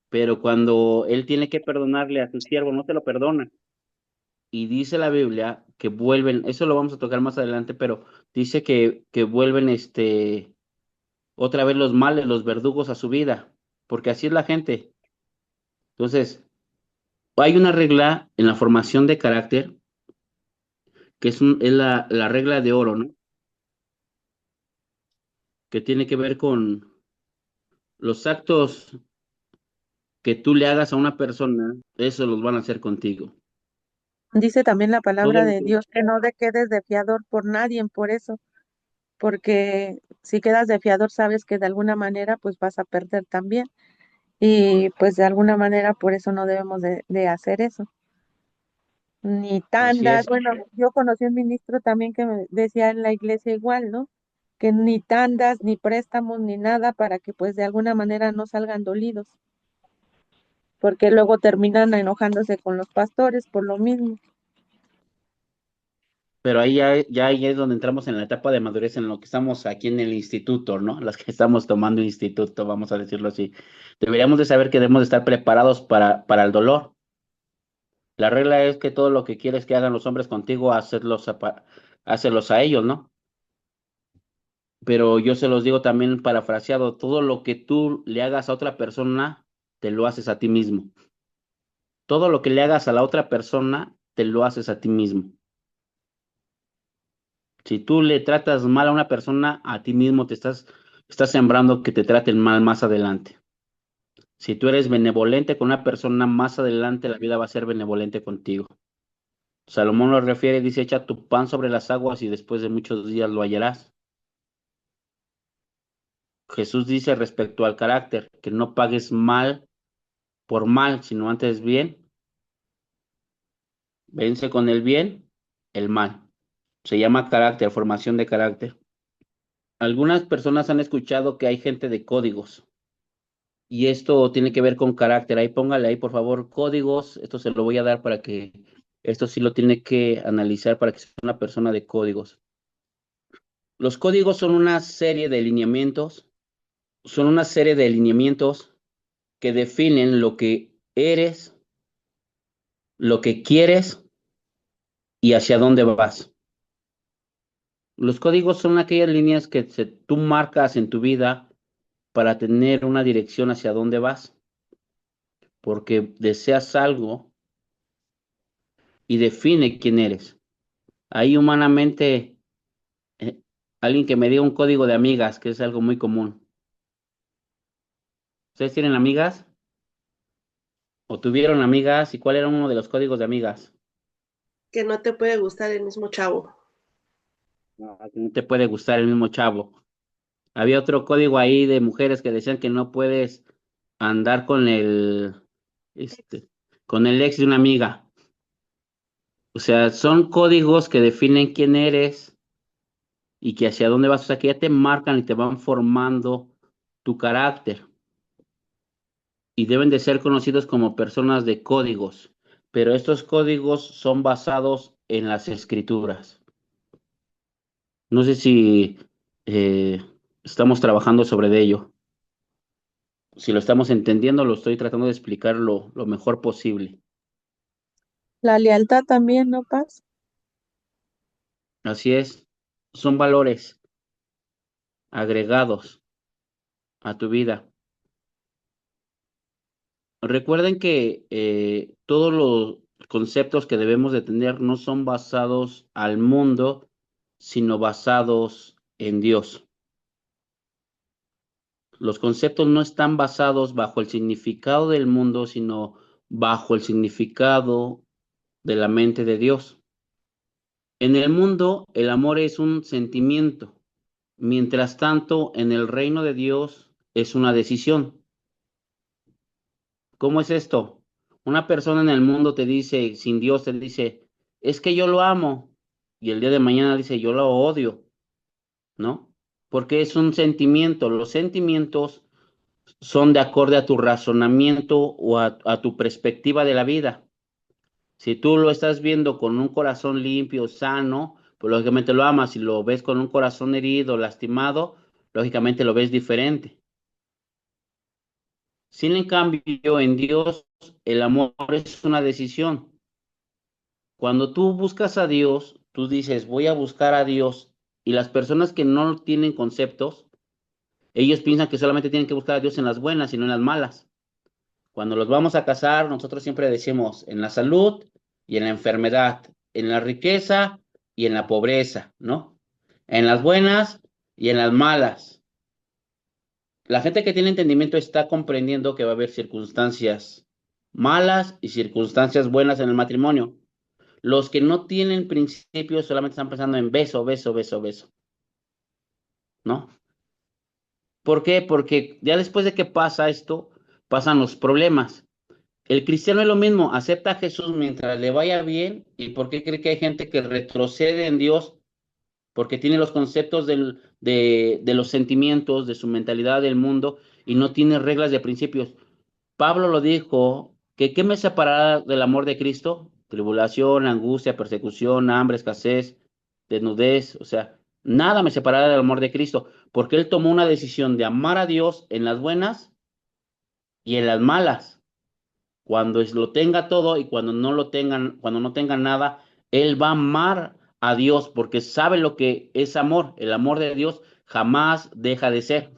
pero cuando él tiene que perdonarle a su siervo, no se lo perdona. Y dice la Biblia que vuelven, eso lo vamos a tocar más adelante, pero dice que vuelven otra vez los males, los verdugos a su vida, porque así es la gente. Entonces, hay una regla en la formación de carácter, que es la regla de oro, ¿no? Que tiene que ver con los actos que tú le hagas a una persona, eso los van a hacer contigo. Dice también la Todo palabra lo de que- Dios que no te quedes de fiador por nadie por eso, porque si quedas de fiador sabes que de alguna manera pues vas a perder también y pues de alguna manera por eso no debemos de hacer eso. Ni Así tandas, es, bueno, yo conocí un ministro también que me decía en la iglesia igual, ¿no? Que ni tandas, ni préstamos, ni nada para que pues de alguna manera no salgan dolidos, porque luego terminan enojándose con los pastores por lo mismo. Pero ahí es donde entramos en la etapa de madurez en lo que estamos aquí en el instituto, ¿no? Las que estamos tomando instituto, vamos a decirlo así. Deberíamos de saber que debemos de estar preparados para el dolor. La regla es que todo lo que quieres que hagan los hombres contigo, hacerlos a ellos, ¿no? Pero yo se los digo también parafraseado, todo lo que tú le hagas a otra persona, te lo haces a ti mismo. Todo lo que le hagas a la otra persona, te lo haces a ti mismo. Si tú le tratas mal a una persona, a ti mismo estás sembrando que te traten mal más adelante. Si tú eres benevolente con una persona, más adelante la vida va a ser benevolente contigo. Salomón lo refiere, dice, echa tu pan sobre las aguas y después de muchos días lo hallarás. Jesús dice respecto al carácter, que no pagues mal por mal, sino antes bien. Vence con el bien el mal. Se llama carácter, formación de carácter. Algunas personas han escuchado que hay gente de códigos y esto tiene que ver con carácter. Ahí póngale ahí, por favor, códigos. Esto se lo voy a dar para que esto sí lo tiene que analizar para que sea una persona de códigos. Los códigos son una serie de lineamientos que definen lo que eres, lo que quieres y hacia dónde vas. Los códigos son aquellas líneas que tú marcas en tu vida para tener una dirección hacia dónde vas, porque deseas algo y define quién eres. Ahí humanamente, eh, alguien que me diga un código de amigas, que es algo muy común. ¿Ustedes tienen amigas? ¿O tuvieron amigas? ¿Y cuál era uno de los códigos de amigas? Que no te puede gustar el mismo chavo. No te puede gustar el mismo chavo. Había otro código ahí de mujeres que decían que no puedes andar este, con el ex de una amiga. O sea, son códigos que definen quién eres y que hacia dónde vas. O sea, que ya te marcan y te van formando tu carácter. Y deben de ser conocidos como personas de códigos. Pero estos códigos son basados en las escrituras. No sé si eh, estamos trabajando sobre ello. Si lo estamos entendiendo, lo estoy tratando de explicar lo mejor posible. La lealtad también, ¿no, Paz? Así es, son valores agregados a tu vida. Recuerden que todos los conceptos que debemos de tener no son basados al mundo, sino basados en Dios. Los conceptos no están basados bajo el significado del mundo, sino bajo el significado de la mente de Dios. En el mundo, el amor es un sentimiento. Mientras tanto, en el reino de Dios es una decisión. ¿Cómo es esto? Una persona en el mundo te dice, sin Dios te dice, es que yo lo amo. Y el día de mañana dice, yo lo odio, ¿no? Porque es un sentimiento. Los sentimientos son de acorde a tu razonamiento o a tu perspectiva de la vida. Si tú lo estás viendo con un corazón limpio, sano, pues lógicamente lo amas. Si lo ves con un corazón herido, lastimado, lógicamente lo ves diferente. Sin en cambio, en Dios, el amor es una decisión. Cuando tú buscas a Dios, tú dices, voy a buscar a Dios. Y las personas que no tienen conceptos, ellos piensan que solamente tienen que buscar a Dios en las buenas y no en las malas. Cuando los vamos a casar, nosotros siempre decimos en la salud y en la enfermedad, en la riqueza y en la pobreza, ¿no? En las buenas y en las malas. La gente que tiene entendimiento está comprendiendo que va a haber circunstancias malas y circunstancias buenas en el matrimonio. Los que no tienen principios solamente están pensando en beso, beso, beso, beso, ¿no? ¿Por qué? Porque ya después de que pasa esto, pasan los problemas. El cristiano es lo mismo, acepta a Jesús mientras le vaya bien. ¿Y por qué cree que hay gente que retrocede en Dios? Porque tiene los conceptos de los sentimientos, de su mentalidad del mundo y no tiene reglas de principios. Pablo lo dijo, que ¿qué me separará del amor de Cristo? Tribulación, angustia, persecución, hambre, escasez, desnudez, o sea, nada me separará del amor de Cristo, porque Él tomó una decisión de amar a Dios en las buenas y en las malas. Cuando lo tenga todo y cuando no lo tengan, cuando no tenga nada, Él va a amar a Dios porque sabe lo que es amor. El amor de Dios jamás deja de ser,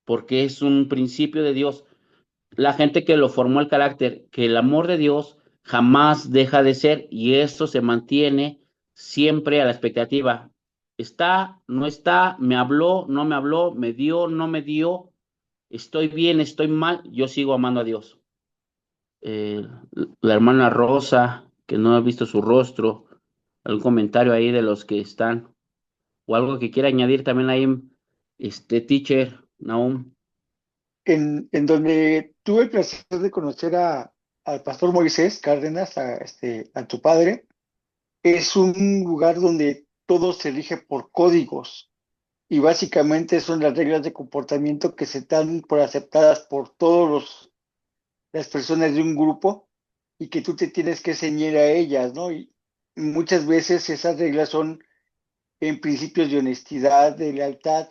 porque es un principio de Dios. La gente que lo formó el carácter, que el amor de Dios jamás deja de ser y eso se mantiene siempre a la expectativa. Está, no está, me habló, no me habló, me dio, no me dio, estoy bien, estoy mal, yo sigo amando a Dios. eh, la hermana Rosa, que no ha visto su rostro, algún comentario ahí de los que están, o algo que quiera añadir también ahí, teacher, Nahum. En donde tuve el placer de conocer al pastor Moisés Cárdenas, a tu padre, es un lugar donde todo se rige por códigos y básicamente son las reglas de comportamiento que se dan por aceptadas por todas las personas de un grupo y que tú te tienes que ceñir a ellas, ¿no? Y muchas veces esas reglas son en principios de honestidad, de lealtad,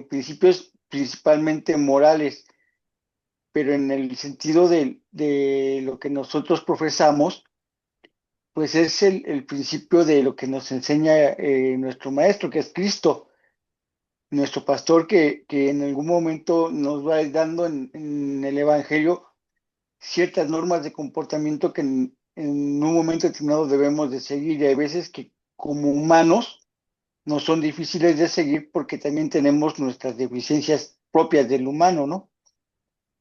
principios principalmente morales, pero en el sentido de lo que nosotros profesamos, pues es el principio de lo que nos enseña nuestro maestro, que es Cristo, nuestro pastor, que en algún momento nos va dando en el Evangelio ciertas normas de comportamiento que en un momento determinado debemos de seguir, y hay veces que como humanos no son difíciles de seguir porque también tenemos nuestras deficiencias propias del humano, ¿no?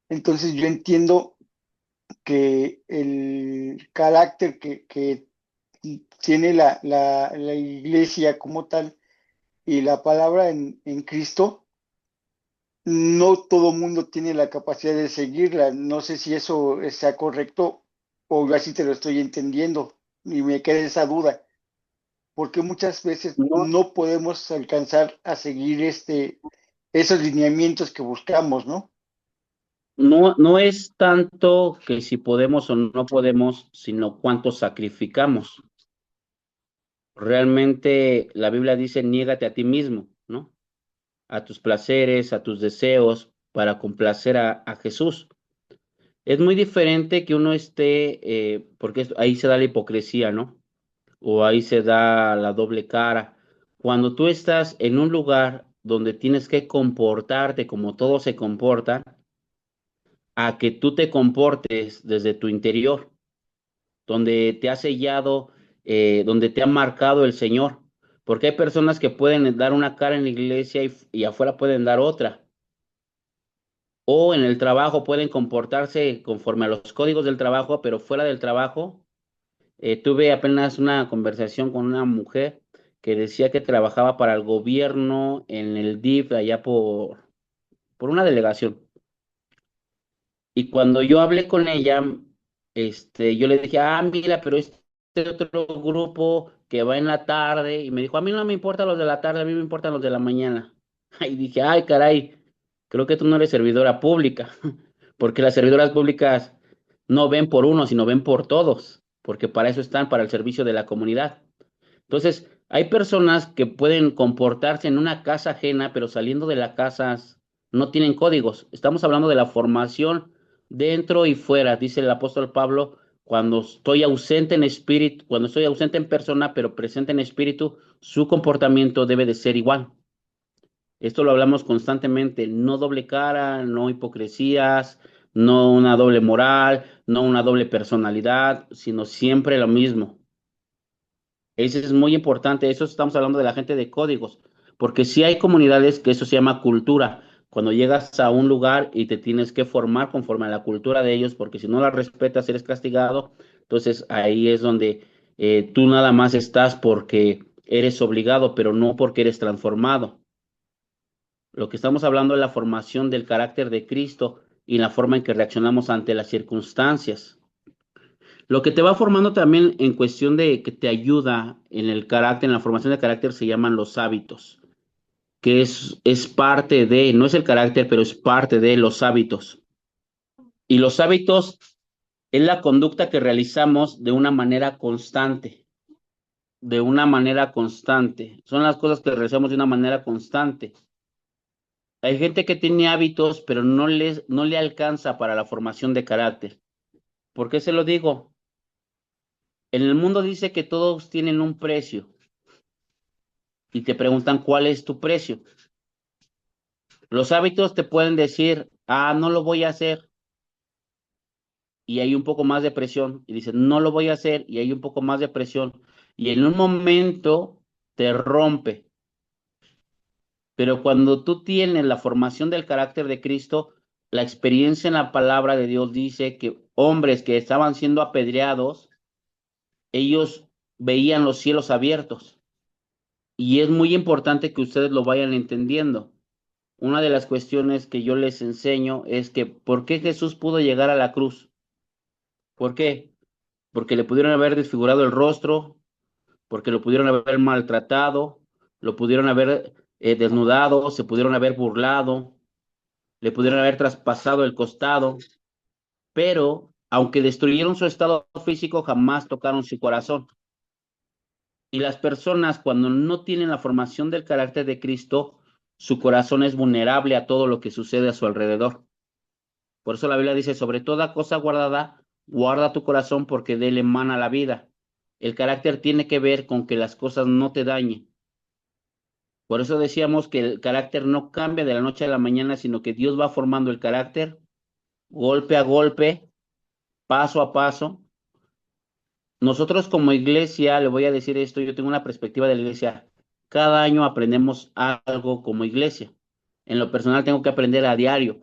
Entonces yo entiendo que el carácter que tiene la iglesia como tal y la palabra en Cristo, no todo mundo tiene la capacidad de seguirla. No sé si eso sea correcto o yo así te lo estoy entendiendo y me queda esa duda, porque muchas veces No, no podemos alcanzar a seguir esos lineamientos que buscamos, ¿no? no es tanto que si podemos o no podemos, sino cuánto sacrificamos. Realmente la Biblia dice, niégate a ti mismo, ¿no? A tus placeres, a tus deseos, para complacer a Jesús. Es muy diferente que uno esté, porque ahí se da la hipocresía, ¿no? O ahí se da la doble cara. Cuando tú estás en un lugar donde tienes que comportarte como todo se comporta, a que tú te comportes desde tu interior, donde te ha sellado, donde te ha marcado el Señor. Porque hay personas que pueden dar una cara en la iglesia y afuera pueden dar otra. O en el trabajo pueden comportarse conforme a los códigos del trabajo, pero fuera del trabajo. Tuve apenas una conversación con una mujer que decía que trabajaba para el gobierno en el DIF allá por una delegación. Y cuando yo hablé con ella, yo le dije, ah, mira, pero este otro grupo que va en la tarde, y me dijo, a mí no me importan los de la tarde, a mí me importan los de la mañana. Y dije, ay, caray, creo que tú no eres servidora pública, porque las servidoras públicas no ven por uno, sino ven por todos, porque para eso están, para el servicio de la comunidad. Entonces, hay personas que pueden comportarse en una casa ajena, pero saliendo de la casa no tienen códigos. Estamos hablando de la formación dentro y fuera, dice el apóstol Pablo, cuando estoy ausente en espíritu, cuando estoy ausente en persona, pero presente en espíritu, su comportamiento debe de ser igual. Esto lo hablamos constantemente, no doble cara, no hipocresías, no una doble moral, no una doble personalidad, sino siempre lo mismo. Eso es muy importante, eso estamos hablando de la gente de códigos, porque sí hay comunidades que eso se llama cultura, cuando llegas a un lugar y te tienes que formar conforme a la cultura de ellos, porque si no la respetas eres castigado, entonces ahí es donde tú nada más estás porque eres obligado, pero no porque eres transformado. Lo que estamos hablando es la formación del carácter de Cristo y la forma en que reaccionamos ante las circunstancias. Lo que te va formando también en cuestión de que te ayuda en el carácter, en la formación de carácter, se llaman los hábitos, que es parte de, no es el carácter, pero es parte de los hábitos. Y los hábitos es la conducta que realizamos de una manera constante. de una manera constante. Son las cosas que realizamos de una manera constante. Hay gente que tiene hábitos, pero no le alcanza para la formación de carácter. ¿Por qué se lo digo? En el mundo dice que todos tienen un precio y te preguntan cuál es tu precio. Los hábitos te pueden decir, no lo voy a hacer y hay un poco más de presión. Y dicen, no lo voy a hacer y hay un poco más de presión. Y en un momento te rompe. Pero cuando tú tienes la formación del carácter de Cristo, la experiencia en la palabra de Dios dice que hombres que estaban siendo apedreados, ellos veían los cielos abiertos. Y es muy importante que ustedes lo vayan entendiendo. Una de las cuestiones que yo les enseño es que ¿por qué Jesús pudo llegar a la cruz? ¿Por qué? Porque le pudieron haber desfigurado el rostro, porque lo pudieron haber maltratado, lo pudieron haber desnudado, se pudieron haber burlado, le pudieron haber traspasado el costado, pero aunque destruyeron su estado físico, jamás tocaron su corazón. Y las personas, cuando no tienen la formación del carácter de Cristo, su corazón es vulnerable a todo lo que sucede a su alrededor. Por eso la Biblia dice, sobre toda cosa guardada, guarda tu corazón porque de él emana la vida. El carácter tiene que ver con que las cosas no te dañen. Por eso decíamos que el carácter no cambia de la noche a la mañana, sino que Dios va formando el carácter golpe a golpe, paso a paso. Nosotros como iglesia, le voy a decir esto, yo tengo una perspectiva de la iglesia. Cada año aprendemos algo como iglesia. En lo personal tengo que aprender a diario,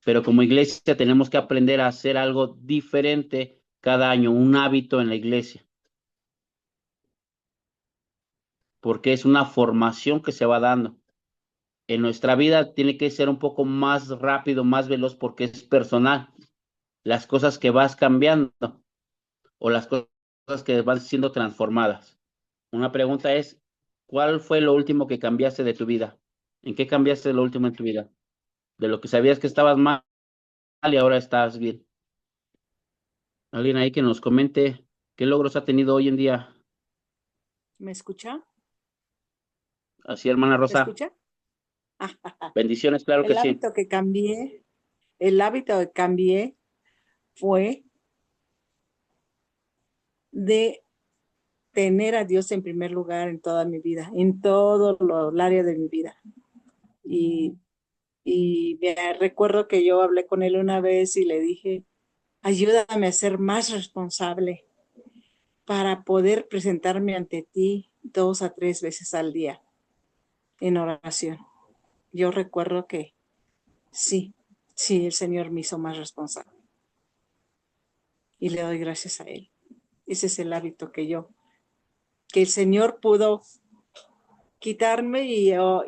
pero como iglesia tenemos que aprender a hacer algo diferente cada año, un hábito en la iglesia, porque es una formación que se va dando. En nuestra vida tiene que ser un poco más rápido, más veloz, porque es personal. Las cosas que vas cambiando o las cosas que van siendo transformadas. Una pregunta es, ¿cuál fue lo último que cambiaste de tu vida? ¿En qué cambiaste lo último en tu vida? De lo que sabías que estabas mal y ahora estás bien. Alguien ahí que nos comente qué logros ha tenido hoy en día. ¿Me escucha? Así, hermana ¿Me Rosa. escucha? Bendiciones, claro que El sí. hábito que cambié fue de tener a Dios en primer lugar en toda mi vida, en todo el área de mi vida. Y me recuerdo que yo hablé con él una vez y le dije, ayúdame a ser más responsable para poder presentarme ante ti 2 a 3 veces al día en oración. Yo recuerdo que sí, el Señor me hizo más responsable. Y le doy gracias a Él. Ese es el hábito que el Señor pudo quitarme o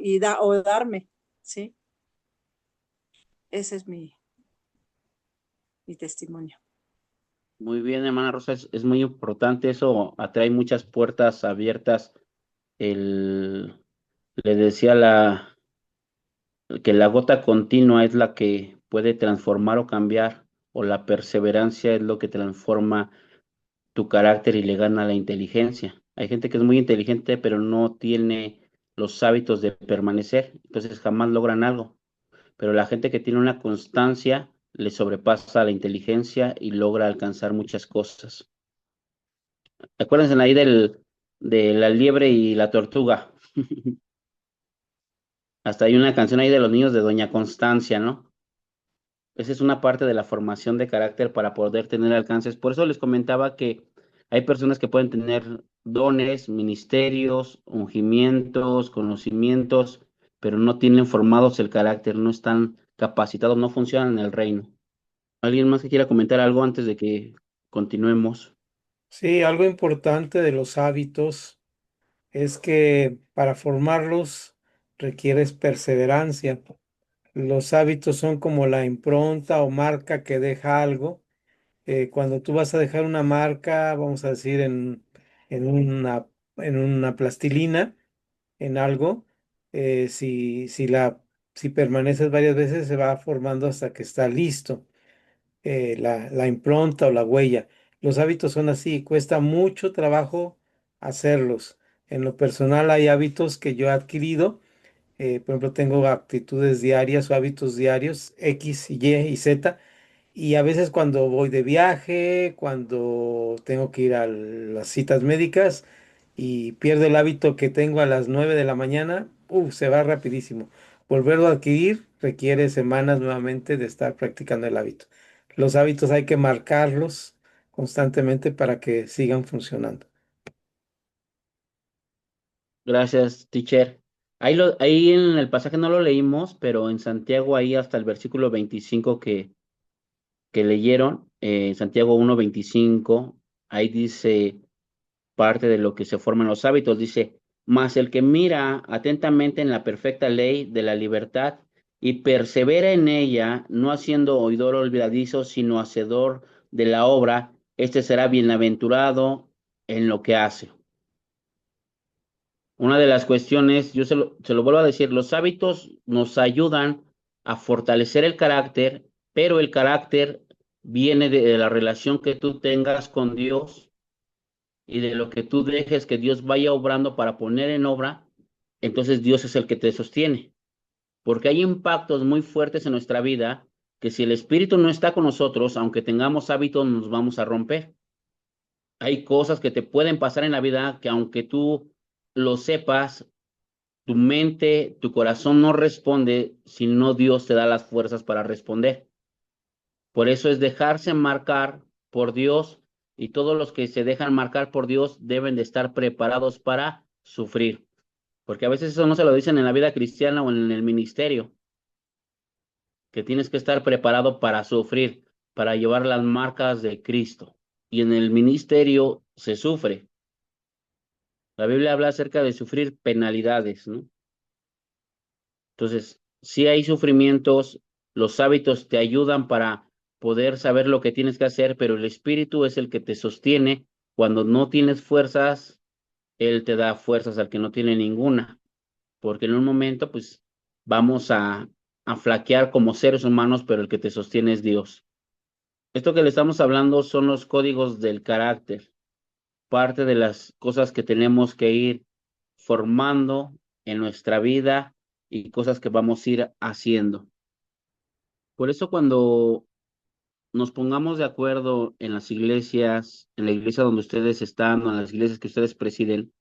darme, ¿sí? Ese es mi testimonio. Muy bien, hermana Rosa, es muy importante eso, atrae muchas puertas abiertas. Le decía que la gota continua es la que puede transformar o cambiar, o la perseverancia es lo que transforma tu carácter y le gana la inteligencia. Hay gente que es muy inteligente, pero no tiene los hábitos de permanecer, entonces jamás logran algo. Pero la gente que tiene una constancia le sobrepasa la inteligencia y logra alcanzar muchas cosas. Acuérdense ahí de la liebre y la tortuga. Hasta hay una canción ahí de los niños de Doña Constancia, ¿no? Esa es una parte de la formación de carácter para poder tener alcances. Por eso les comentaba que hay personas que pueden tener dones, ministerios, ungimientos, conocimientos, pero no tienen formados el carácter, no están capacitados, no funcionan en el reino. ¿Alguien más que quiera comentar algo antes de que continuemos? Sí, algo importante de los hábitos es que para formarlos requieres perseverancia. Los hábitos son como la impronta o marca que deja algo. Cuando tú vas a dejar una marca, vamos a decir, en una, en una plastilina, en algo, si permaneces varias veces, se va formando hasta que está listo, la impronta o la huella. Los hábitos son así, cuesta mucho trabajo hacerlos. En lo personal hay hábitos que yo he adquirido. Por ejemplo, tengo actitudes diarias o hábitos diarios, X, Y Z. Y a veces cuando voy de viaje, cuando tengo que ir a las citas médicas y pierdo el hábito que tengo a las 9 de la mañana, se va rapidísimo. Volverlo a adquirir requiere semanas nuevamente de estar practicando el hábito. Los hábitos hay que marcarlos constantemente para que sigan funcionando. Gracias, teacher. Ahí en el pasaje no lo leímos, pero en Santiago, ahí hasta el versículo 25 que leyeron, Santiago 1:25, ahí dice parte de lo que se forman los hábitos. Dice, mas el que mira atentamente en la perfecta ley de la libertad y persevera en ella, no haciendo oidor olvidadizo, sino hacedor de la obra, este será bienaventurado en lo que hace. Una de las cuestiones, yo se lo vuelvo a decir, los hábitos nos ayudan a fortalecer el carácter, pero el carácter viene de la relación que tú tengas con Dios y de lo que tú dejes que Dios vaya obrando para poner en obra, entonces Dios es el que te sostiene. Porque hay impactos muy fuertes en nuestra vida que si el Espíritu no está con nosotros, aunque tengamos hábitos, nos vamos a romper. Hay cosas que te pueden pasar en la vida que aunque tú lo sepas, tu mente, tu corazón no responde si no Dios te da las fuerzas para responder. Por eso es dejarse marcar por Dios y todos los que se dejan marcar por Dios deben de estar preparados para sufrir. Porque a veces eso no se lo dicen en la vida cristiana o en el ministerio, que tienes que estar preparado para sufrir, para llevar las marcas de Cristo. Y en el ministerio se sufre. La Biblia habla acerca de sufrir penalidades, ¿no? Entonces, si hay sufrimientos, los hábitos te ayudan para poder saber lo que tienes que hacer, pero el Espíritu es el que te sostiene. Cuando no tienes fuerzas, Él te da fuerzas al que no tiene ninguna, porque en un momento, pues, vamos a flaquear como seres humanos, pero el que te sostiene es Dios. Esto que le estamos hablando son los códigos del carácter, parte de las cosas que tenemos que ir formando en nuestra vida y cosas que vamos a ir haciendo. Por eso cuando nos pongamos de acuerdo en las iglesias, en la iglesia donde ustedes están, o en las iglesias que ustedes presiden,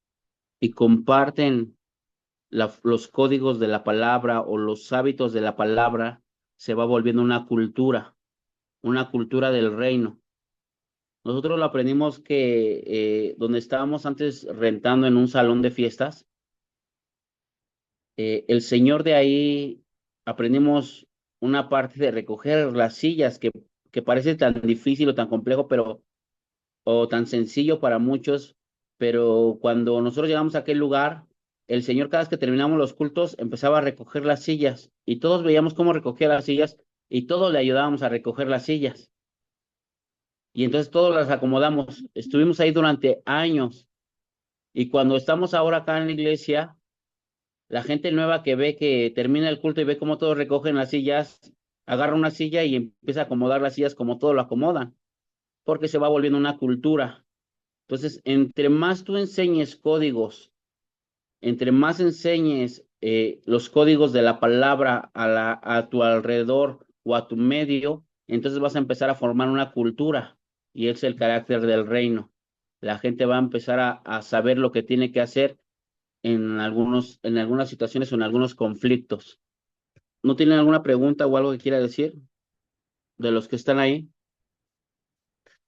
y comparten los códigos de la palabra o los hábitos de la palabra, se va volviendo una cultura del reino. Nosotros lo aprendimos que donde estábamos antes rentando en un salón de fiestas, el señor de ahí aprendimos una parte de recoger las sillas que parece tan difícil o tan complejo, o tan sencillo para muchos, pero cuando nosotros llegamos a aquel lugar, el señor cada vez que terminamos los cultos empezaba a recoger las sillas y todos veíamos cómo recogía las sillas y todos le ayudábamos a recoger las sillas. Y entonces todos las acomodamos. Estuvimos ahí durante años y cuando estamos ahora acá en la iglesia, la gente nueva que ve que termina el culto y ve cómo todos recogen las sillas, agarra una silla y empieza a acomodar las sillas como todos lo acomodan, porque se va volviendo una cultura. Entonces, entre más tú enseñes códigos, entre más enseñes los códigos de la palabra a tu alrededor o a tu medio, entonces vas a empezar a formar una cultura y es el carácter del reino. La gente va a empezar a saber lo que tiene que hacer en algunas situaciones o en algunos conflictos. ¿No tienen alguna pregunta o algo que quiera decir de los que están ahí?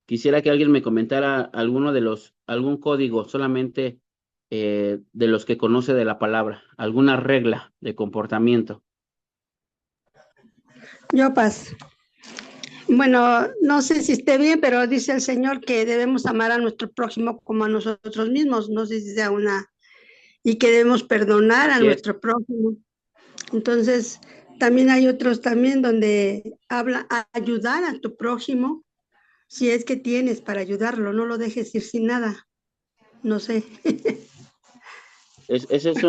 Quisiera que alguien me comentara algún código solamente de los que conoce de la palabra, alguna regla de comportamiento. Yo paz. Bueno, no sé si esté bien, pero dice el Señor que debemos amar a nuestro prójimo como a nosotros mismos. No sé si sea y que debemos perdonar a Así es. nuestro prójimo. Entonces, también hay otros también donde habla a ayudar a tu prójimo, si es que tienes para ayudarlo, no lo dejes ir sin nada. No sé. Ese es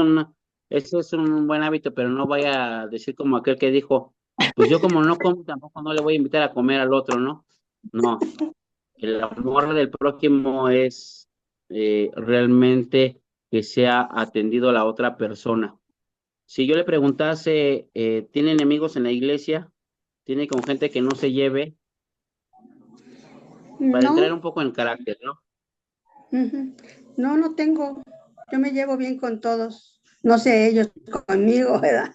un buen hábito, pero no vaya a decir como aquel que dijo, pues yo como no como, tampoco no le voy a invitar a comer al otro, ¿no? No, el amor del prójimo es realmente que sea atendido a la otra persona. Si yo le preguntase, ¿tiene enemigos en la iglesia? ¿Tiene con gente que no se lleve? Para entrar No, un poco en carácter, ¿no? ujú. No, no tengo. Yo me llevo bien con todos. No sé, ellos conmigo, ¿verdad?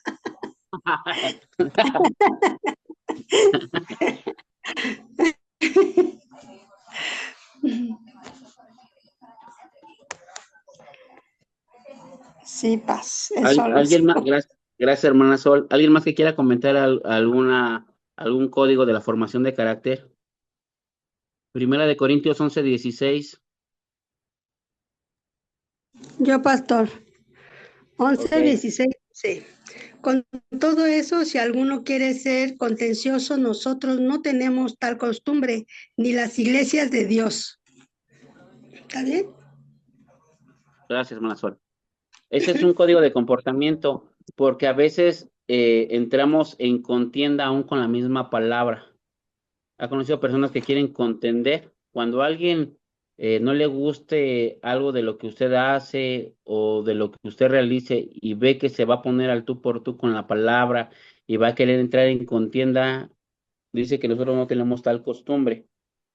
Sí, paz, eso lo sé. ¿Alguien más? Gracias, hermana Sol. ¿Alguien más que quiera comentar algún código de la formación de carácter? Primera de Corintios 11:16. Yo, pastor, Ok. 11:16, sí. Con todo eso, si alguno quiere ser contencioso, nosotros no tenemos tal costumbre, ni las iglesias de Dios. ¿Está bien? Gracias, hermana Sol. Ese es un código de comportamiento, porque a veces entramos en contienda aún con la misma palabra. Ha conocido personas que quieren contender. Cuando a alguien no le guste algo de lo que usted hace o de lo que usted realice y ve que se va a poner al tú por tú con la palabra y va a querer entrar en contienda, dice que nosotros no tenemos tal costumbre.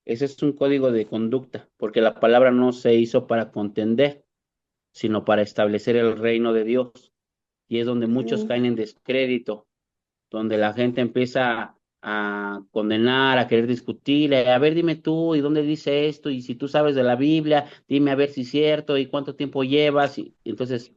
Ese es un código de conducta, porque la palabra no se hizo para contender, sino para establecer el reino de Dios. Y es donde muchos caen en descrédito, donde la gente empieza a condenar, a querer discutir, a ver, dime tú, ¿y dónde dice esto? Y si tú sabes de la Biblia, dime a ver si es cierto, y cuánto tiempo llevas. Y entonces,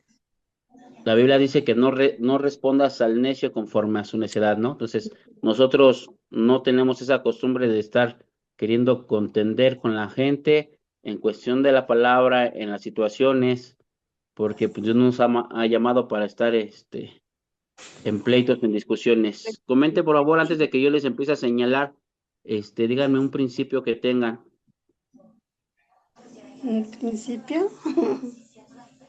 la Biblia dice que no respondas al necio conforme a su necedad, ¿no? Entonces, nosotros no tenemos esa costumbre de estar queriendo contender con la gente en cuestión de la palabra, en las situaciones, porque pues, Dios nos ha llamado para estar en pleitos, en discusiones. Comente, por favor, antes de que yo les empiece a señalar, díganme un principio que tengan, En principio,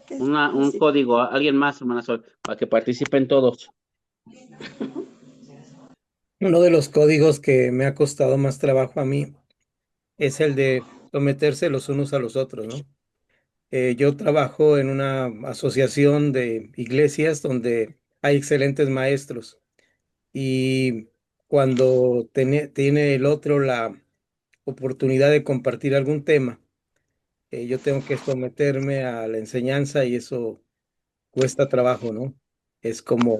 ¿qué es un principio? código, alguien más, hermana Sol, para que participen todos. Uno de los códigos que me ha costado más trabajo a mí es el de someterse los unos a los otros, ¿no? Yo trabajo en una asociación de iglesias donde hay excelentes maestros y cuando tiene el otro la oportunidad de compartir algún tema, yo tengo que someterme a la enseñanza y eso cuesta trabajo, ¿no? Es como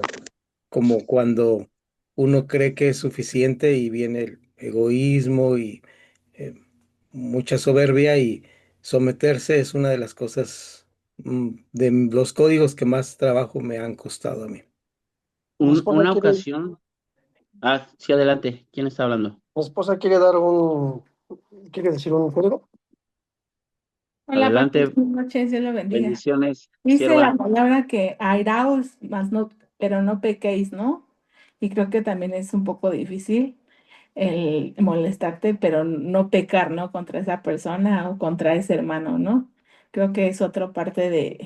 cuando uno cree que es suficiente y viene el egoísmo y eh, mucha soberbia y someterse es una de las cosas, de los códigos que más trabajo me han costado a mí. Una ocasión, sí, adelante, ¿quién está hablando? Mi esposa quiere decir un código. Hola, pastor, Adelante, buenas noches, Dios lo bendiga. bendiciones, Dice la sierva. palabra que airaos, mas no, pero no pequéis, ¿no? Y creo que también es un poco difícil el molestarte, pero no pecar, ¿no? Contra esa persona o contra ese hermano, ¿no? Creo que es otra parte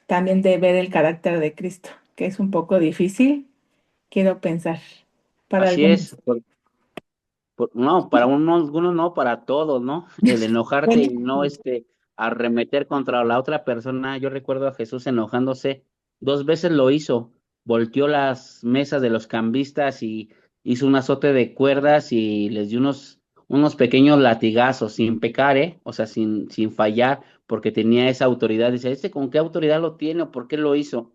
también de ver el carácter de Cristo, que es un poco difícil, quiero pensar, para Así algunos. es, no, para algunos no, para todos, ¿no? El enojarte y no arremeter contra la otra persona. Yo recuerdo a Jesús enojándose, 2 veces lo hizo, volteó las mesas de los cambistas y hizo un azote de cuerdas y les dio unos pequeños latigazos sin pecar, ¿eh? O sea, sin fallar, porque tenía esa autoridad. Dice, con qué autoridad lo tiene o por qué lo hizo?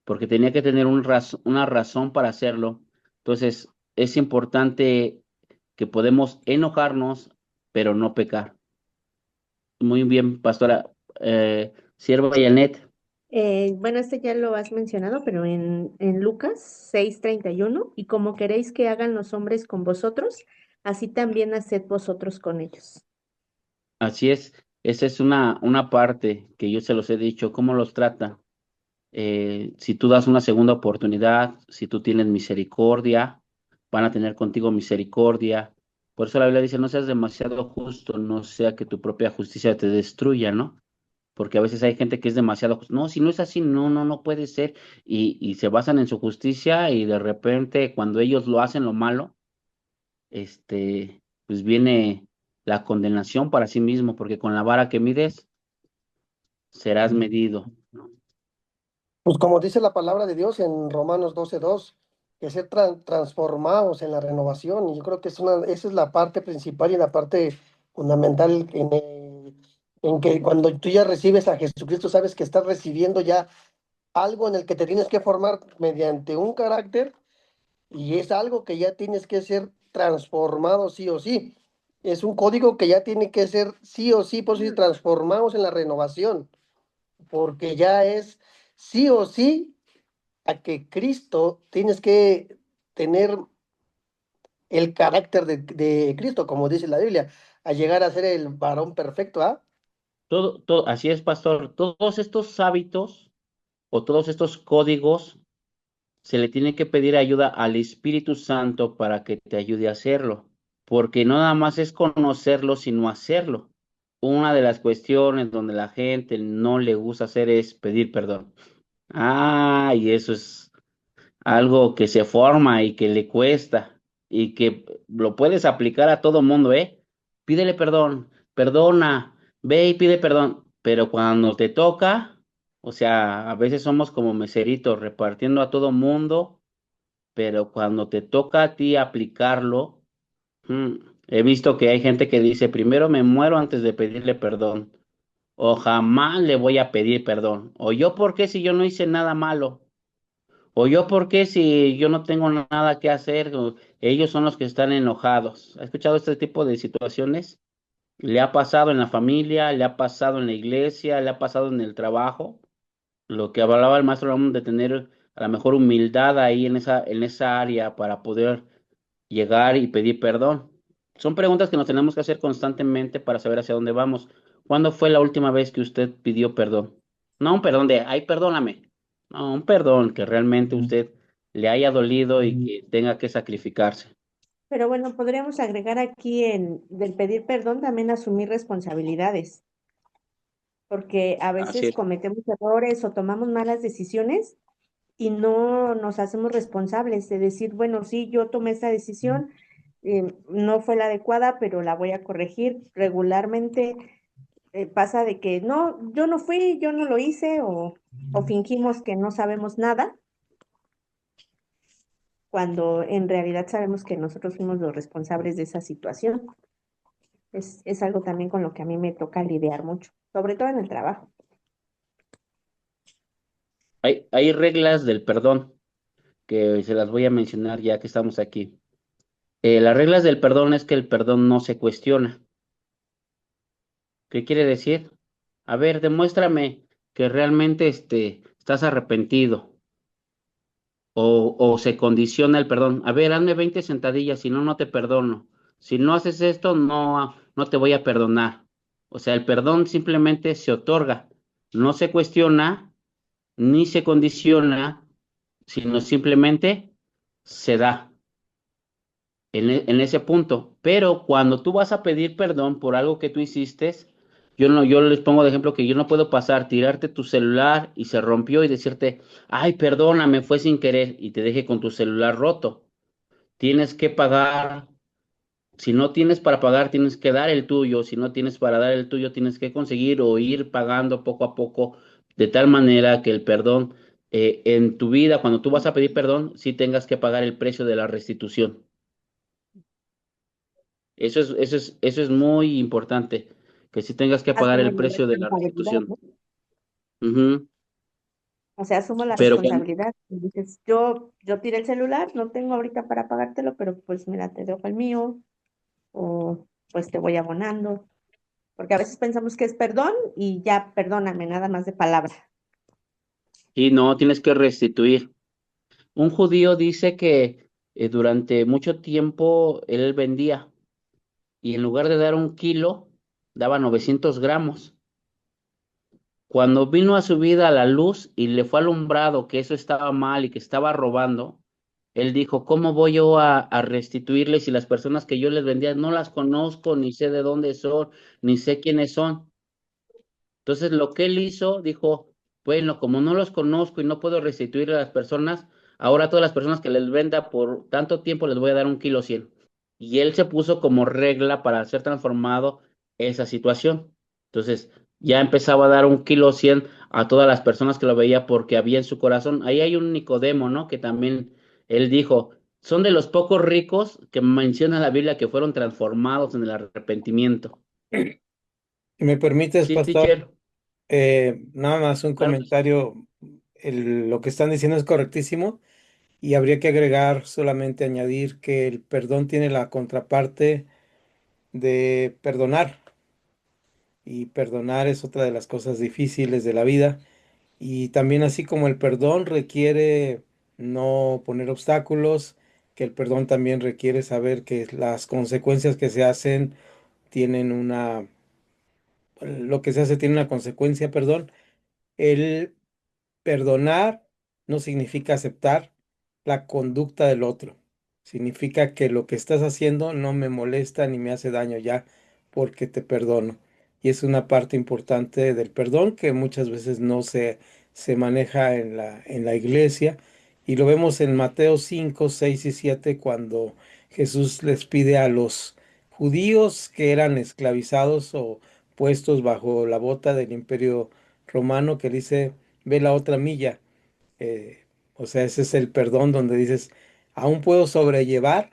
Porque tenía que tener una razón para hacerlo. Entonces, es importante que podemos enojarnos, pero no pecar. Muy bien, pastora. Sierva Janet, Bueno, este ya lo has mencionado, pero en Lucas 6:31, y como queréis que hagan los hombres con vosotros, así también haced vosotros con ellos. así es. Esa es una parte que yo se los he dicho, cómo los trata. Si tú das una segunda oportunidad, si tú tienes misericordia, van a tener contigo misericordia. Por eso la Biblia dice, no seas demasiado justo, no sea que tu propia justicia te destruya, ¿no? Porque a veces hay gente que es demasiado justo. No, si no es así, no puede ser. Y se basan en su justicia y de repente cuando ellos lo hacen lo malo, pues viene la condenación para sí mismo, porque con la vara que mides, serás medido, ¿no? Pues como dice la palabra de Dios en Romanos 12:2, que ser transformados en la renovación. Y yo creo que esa es la parte principal y la parte fundamental en que cuando tú ya recibes a Jesucristo, sabes que estás recibiendo ya algo en el que te tienes que formar mediante un carácter y es algo que ya tienes que ser transformado sí o sí. Es un código que ya tiene que ser sí o sí, por eso dice transformados en la renovación, porque ya es sí o sí a que Cristo tienes que tener el carácter de Cristo, como dice la Biblia, a llegar a ser el varón perfecto, ¿ah? Así es, pastor. Todos estos hábitos o todos estos códigos se le tiene que pedir ayuda al Espíritu Santo para que te ayude a hacerlo, porque no nada más es conocerlo, sino hacerlo. Una de las cuestiones donde la gente no le gusta hacer es pedir perdón. Y eso es algo que se forma y que le cuesta y que lo puedes aplicar a todo mundo, ¿eh? Pídele perdón, perdona, ve y pide perdón, pero cuando te toca, o sea, a veces somos como meseritos repartiendo a todo mundo, pero cuando te toca a ti aplicarlo, mm, he visto que hay gente que dice, primero me muero antes de pedirle perdón, o jamás le voy a pedir perdón, o yo, ¿por qué si yo no hice nada malo? O yo, ¿por qué si yo no tengo nada que hacer? O ellos son los que están enojados. ¿Ha escuchado este tipo de situaciones? ¿Le ha pasado en la familia? ¿Le ha pasado en la iglesia? ¿Le ha pasado en el trabajo? Lo que hablaba el maestro Ramón de tener a lo mejor humildad ahí en esa área para poder llegar y pedir perdón. Son preguntas que nos tenemos que hacer constantemente para saber hacia dónde vamos. ¿Cuándo fue la última vez que usted pidió perdón? No un perdón de, ay, perdóname. No, un perdón que realmente usted le haya dolido y que tenga que sacrificarse. Pero bueno, podríamos agregar aquí del pedir perdón también asumir responsabilidades, porque a Así veces es. cometemos errores o tomamos malas decisiones y no nos hacemos responsables de decir, bueno, sí, yo tomé esta decisión, no fue la adecuada, pero la voy a corregir. Regularmente pasa de que no, yo no fui, yo no lo hice, o fingimos que no sabemos nada, cuando en realidad sabemos que nosotros fuimos los responsables de esa situación. Es algo también con lo que a mí me toca lidiar mucho, sobre todo en el trabajo. Hay reglas del perdón que se las voy a mencionar ya que estamos aquí. Las reglas del perdón es que el perdón no se cuestiona. ¿Qué quiere decir? A ver, demuéstrame que realmente estás arrepentido o se condiciona el perdón. A ver, hazme 20 sentadillas, si no, no te perdono. Si no haces esto, no te voy a perdonar. O sea, el perdón simplemente se otorga, no se cuestiona ni se condiciona, sino simplemente se da en ese punto. Pero cuando tú vas a pedir perdón por algo que tú hiciste, yo les pongo de ejemplo que yo no puedo pasar, tirarte tu celular y se rompió y decirte, ay, perdóname, fue sin querer y te deje con tu celular roto. Tienes que pagar. Si no tienes para pagar, tienes que dar el tuyo. Si no tienes para dar el tuyo, tienes que conseguir o ir pagando poco a poco, de tal manera que el perdón en tu vida, cuando tú vas a pedir perdón, sí tengas que pagar el precio de la restitución. Eso es muy importante, que sí tengas que pagar Asumo el mi precio de la responsabilidad, restitución. ¿no? Ujú. O sea, asumo la Pero cuando, responsabilidad. Y dices, yo tiré el celular, no tengo ahorita para pagártelo, pero pues mira, te dejo el mío, o pues te voy abonando. Porque a veces pensamos que es perdón y ya, perdóname, nada más de palabra. sí, no, tienes que restituir. Un judío dice que durante mucho tiempo él vendía y en lugar de dar 1 kilo, daba 900 gramos. Cuando vino a su vida a la luz y le fue alumbrado que eso estaba mal y que estaba robando, él dijo, ¿cómo voy yo a restituirles si las personas que yo les vendía no las conozco, ni sé de dónde son, ni sé quiénes son? Entonces lo que él hizo, dijo, bueno, como no los conozco y no puedo restituir a las personas, ahora a todas las personas que les venda por tanto tiempo les voy a dar 1,1 kg. Y él se puso como regla para ser transformado esa situación. Entonces, ya empezaba a dar 1,100 a todas las personas que lo veía porque había en su corazón. Ahí hay un Nicodemo, ¿no? Que también él dijo, son de los pocos ricos que menciona la Biblia que fueron transformados en el arrepentimiento. Si me permites, Sí, pastor, teacher, nada más un claro que sí. comentario. Lo que están diciendo es correctísimo y habría que agregar, solamente añadir que el perdón tiene la contraparte de perdonar, y perdonar es otra de las cosas difíciles de la vida. Y también, así como el perdón requiere no poner obstáculos, que el perdón también requiere saber que las consecuencias que se hacen tienen lo que se hace tiene una consecuencia, perdón. El perdonar no significa aceptar la conducta del otro. Significa que lo que estás haciendo no me molesta ni me hace daño ya porque te perdono. Y es una parte importante del perdón que muchas veces no se maneja en la iglesia. Y lo vemos en Mateo 5 6 y 7 cuando Jesús les pide a los judíos que eran esclavizados o puestos bajo la bota del imperio romano, que dice, ve la otra milla. O sea, ese es el perdón donde dices, aún puedo sobrellevar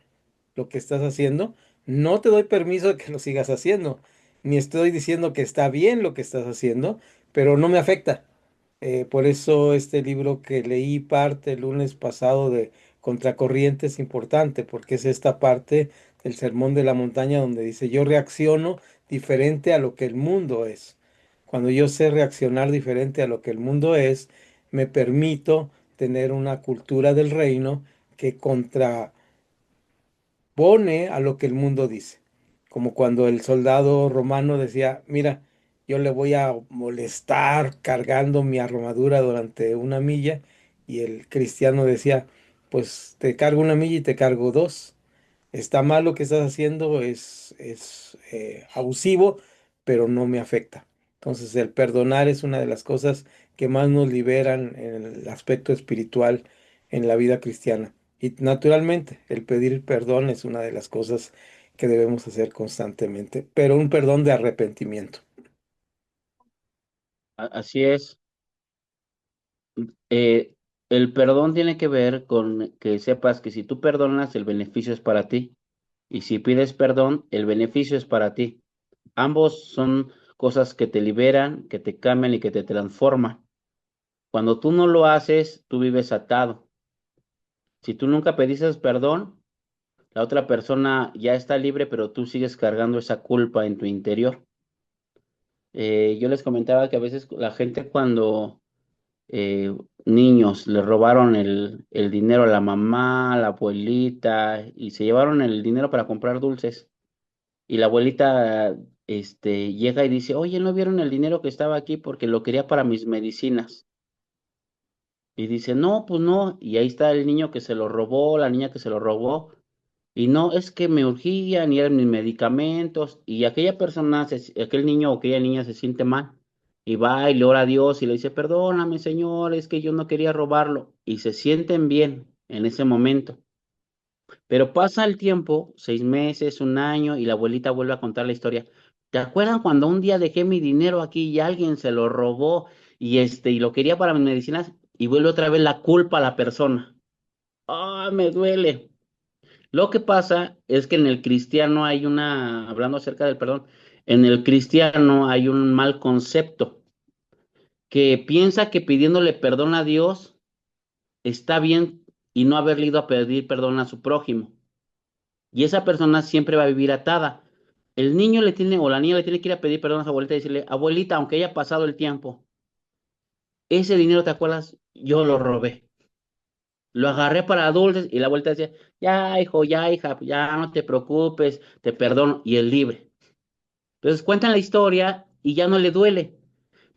lo que estás haciendo, no te doy permiso de que lo sigas haciendo, ni estoy diciendo que está bien lo que estás haciendo, pero no me afecta. Por eso este libro que leí parte el lunes pasado de Contracorriente es importante, porque es esta parte del Sermón de la Montaña donde dice, yo reacciono diferente a lo que el mundo es. Cuando yo sé reaccionar diferente a lo que el mundo es, me permito tener una cultura del reino que contrapone a lo que el mundo dice. Como cuando el soldado romano decía, mira, yo le voy a molestar cargando mi armadura durante 1 milla, y el cristiano decía, pues te cargo 1 milla y te cargo 2. Está mal lo que estás haciendo, es abusivo, pero no me afecta. Entonces, el perdonar es una de las cosas que más nos liberan en el aspecto espiritual en la vida cristiana. Y naturalmente, el pedir perdón es una de las cosas que debemos hacer constantemente, pero un perdón de arrepentimiento. Así es. Eh, el perdón tiene que ver con que sepas que si tú perdonas, el beneficio es para ti. Y si pides perdón, el beneficio es para ti. Ambos son cosas que te liberan, que te cambian y que te transforman. Cuando tú no lo haces, tú vives atado. Si tú nunca pediste perdón, la otra persona ya está libre, pero tú sigues cargando esa culpa en tu interior. Yo les comentaba que a veces la gente cuando niños le robaron el dinero a la mamá, a la abuelita, y se llevaron el dinero para comprar dulces. Y la abuelita, llega y dice, oye, ¿no vieron el dinero que estaba aquí? Porque lo quería para mis medicinas. Y dice, no, pues no. Y ahí está el niño que se lo robó, la niña que se lo robó. Y no, es que me urgían y eran mis medicamentos. Y aquella persona, aquel niño o aquella niña se siente mal. Y va y le ora a Dios y le dice, perdóname, Señor, es que yo no quería robarlo. Y se sienten bien en ese momento. Pero pasa el tiempo, 6 meses, 1 año, y la abuelita vuelve a contar la historia. ¿Te acuerdan cuando un día dejé mi dinero aquí y alguien se lo robó y lo quería para mis medicinas? Y vuelve otra vez la culpa a la persona. ¡Ah, me duele! Lo que pasa es que en el cristiano hablando acerca del perdón, en el cristiano hay un mal concepto que piensa que pidiéndole perdón a Dios está bien y no haberle ido a pedir perdón a su prójimo. Y esa persona siempre va a vivir atada. El niño le tiene, o la niña le tiene que ir a pedir perdón a su abuelita y decirle, abuelita, aunque haya pasado el tiempo, ese dinero, ¿te acuerdas? Yo lo robé. Lo agarré para dulces y la abuelita decía, ya, hijo, ya, hija, ya no te preocupes, te perdono. Y él libre. Entonces cuentan la historia y ya no le duele.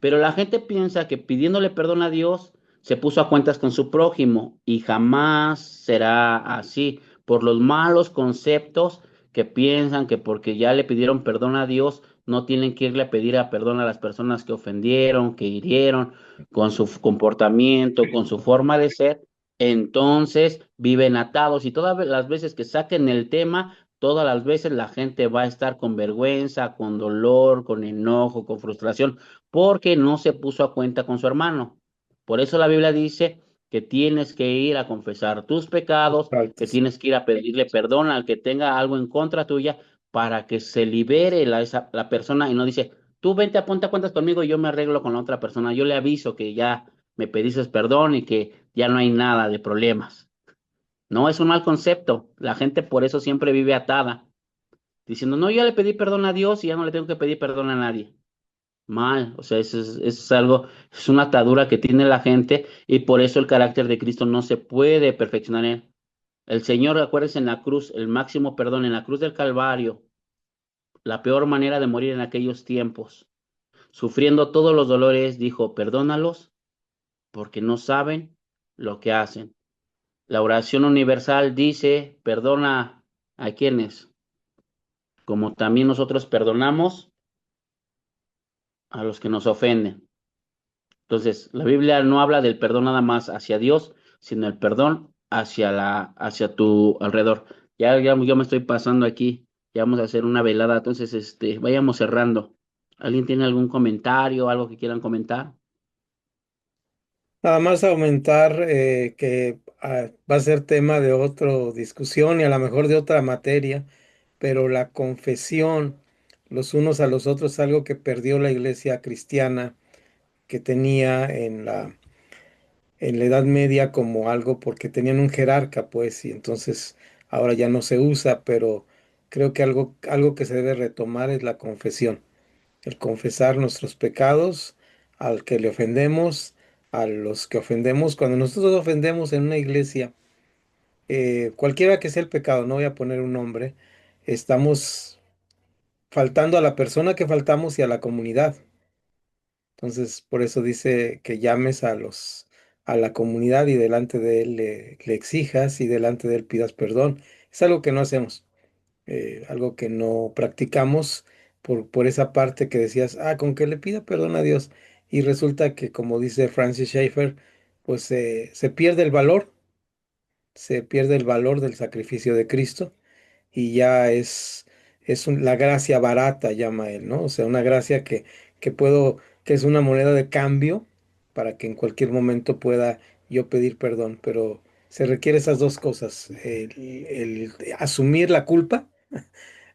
Pero la gente piensa que pidiéndole perdón a Dios se puso a cuentas con su prójimo y jamás será así por los malos conceptos que piensan que porque ya le pidieron perdón a Dios no tienen que irle a pedir perdón a las personas que ofendieron, que hirieron con su comportamiento, con su forma de ser. Entonces viven atados y todas las veces que saquen el tema Todas las veces la gente va a estar con vergüenza, con dolor, con enojo, con frustración, porque no se puso a cuenta con su hermano. Por eso la Biblia dice que tienes que ir a confesar tus pecados, que Faltas. tienes que ir a pedirle perdón al que tenga algo en contra tuya para que se libere la persona y no dice, tú vente, apunta cuentas conmigo y yo me arreglo con la otra persona. Yo le aviso que ya me pediste perdón y que ya no hay nada de problemas. No, es un mal concepto. La gente por eso siempre vive atada, diciendo, no, yo le pedí perdón a Dios y ya no le tengo que pedir perdón a nadie. Mal, o sea, eso es algo, es una atadura que tiene la gente y por eso el carácter de Cristo no se puede perfeccionar en él. El Señor, acuérdense, en la cruz, el máximo perdón, en la cruz del Calvario, la peor manera de morir en aquellos tiempos, sufriendo todos los dolores, dijo, perdónalos porque no saben lo que hacen. La oración universal dice, perdona a quienes, como también nosotros perdonamos a los que nos ofenden. Entonces, la Biblia no habla del perdón nada más hacia Dios, sino el perdón hacia tu alrededor. Ya yo me estoy pasando aquí, ya vamos a hacer una velada, entonces, vayamos cerrando. ¿Alguien tiene algún comentario, algo que quieran comentar? Nada más aumentar que va a ser tema de otra discusión y a lo mejor de otra materia, pero la confesión los unos a los otros es algo que perdió la iglesia cristiana que tenía en la Edad Media como algo porque tenían un jerarca, pues, y entonces ahora ya no se usa, pero creo que algo que se debe retomar es la confesión, el confesar nuestros pecados al que le ofendemos, a los que ofendemos. Cuando nosotros ofendemos en una iglesia, cualquiera que sea el pecado, no voy a poner un nombre, estamos faltando a la persona que faltamos y a la comunidad. Entonces, por eso dice que llames a la comunidad y delante de él le exijas y delante de él pidas perdón. Es algo que no hacemos, algo que no practicamos por esa parte que decías, con que le pida perdón a Dios. Y resulta que, como dice Francis Schaeffer, pues se pierde el valor, se pierde el valor del sacrificio de Cristo y ya la gracia barata, llama él, ¿no? O sea, una gracia que que es una moneda de cambio para que en cualquier momento pueda yo pedir perdón, pero se requiere esas dos cosas, el asumir la culpa,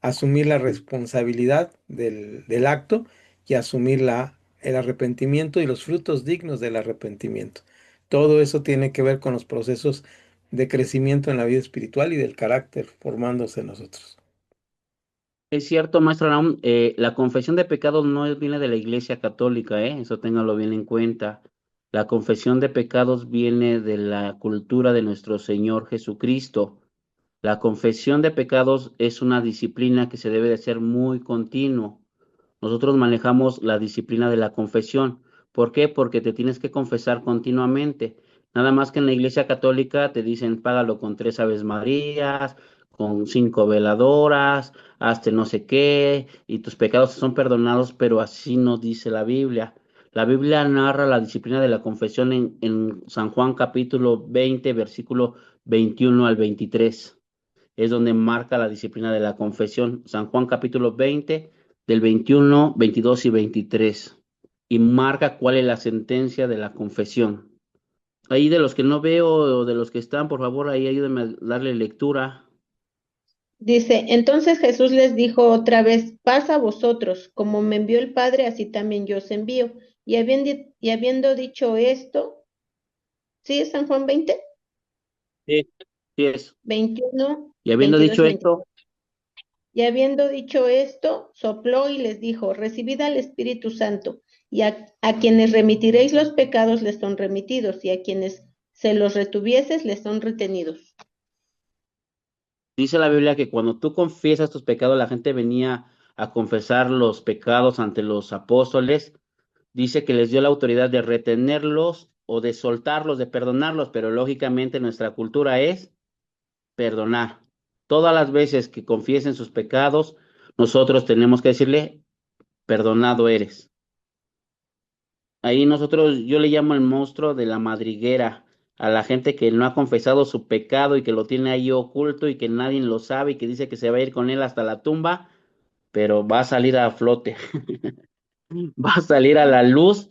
asumir la responsabilidad del acto y asumir el arrepentimiento y los frutos dignos del arrepentimiento. Todo eso tiene que ver con los procesos de crecimiento en la vida espiritual y del carácter formándose en nosotros. Es cierto, maestro Aram, la confesión de pecados no viene de la Iglesia Católica, eso téngalo bien en cuenta. La confesión de pecados viene de la cultura de nuestro Señor Jesucristo. La confesión de pecados es una disciplina que se debe de hacer muy continuo. Nosotros manejamos la disciplina de la confesión. ¿Por qué? Porque te tienes que confesar continuamente. Nada más que en la Iglesia Católica te dicen págalo con 3 Aves Marías, con 5 veladoras, hazte no sé qué, y tus pecados son perdonados, pero así no dice la Biblia. La Biblia narra la disciplina de la confesión en San Juan capítulo 20, versículo 21 al 23. Es donde marca la disciplina de la confesión. San Juan capítulo 20, del 21, 22 y 23. Y marca cuál es la sentencia de la confesión. Ahí de los que no veo o de los que están, por favor, ahí ayúdenme a darle lectura. Dice, entonces Jesús les dijo otra vez, paz a vosotros, como me envió el Padre, así también yo os envío. Y habiendo dicho esto, ¿sí es San Juan 20? Sí, sí es. 21, Y habiendo 22, dicho 23. esto, Y habiendo dicho esto, sopló y les dijo, recibid al Espíritu Santo, y a quienes remitiréis los pecados les son remitidos, y a quienes se los retuvieses les son retenidos. dice la Biblia que cuando tú confiesas tus pecados, la gente venía a confesar los pecados ante los apóstoles. Dice que les dio la autoridad de retenerlos o de soltarlos, de perdonarlos, pero lógicamente nuestra cultura es perdonar. Todas las veces que confiesen sus pecados, nosotros tenemos que decirle, perdonado eres. Ahí nosotros, yo le llamo el monstruo de la madriguera. a la gente que no ha confesado su pecado y que lo tiene ahí oculto y que nadie lo sabe y que dice que se va a ir con él hasta la tumba, pero va a salir a flote, va a salir a la luz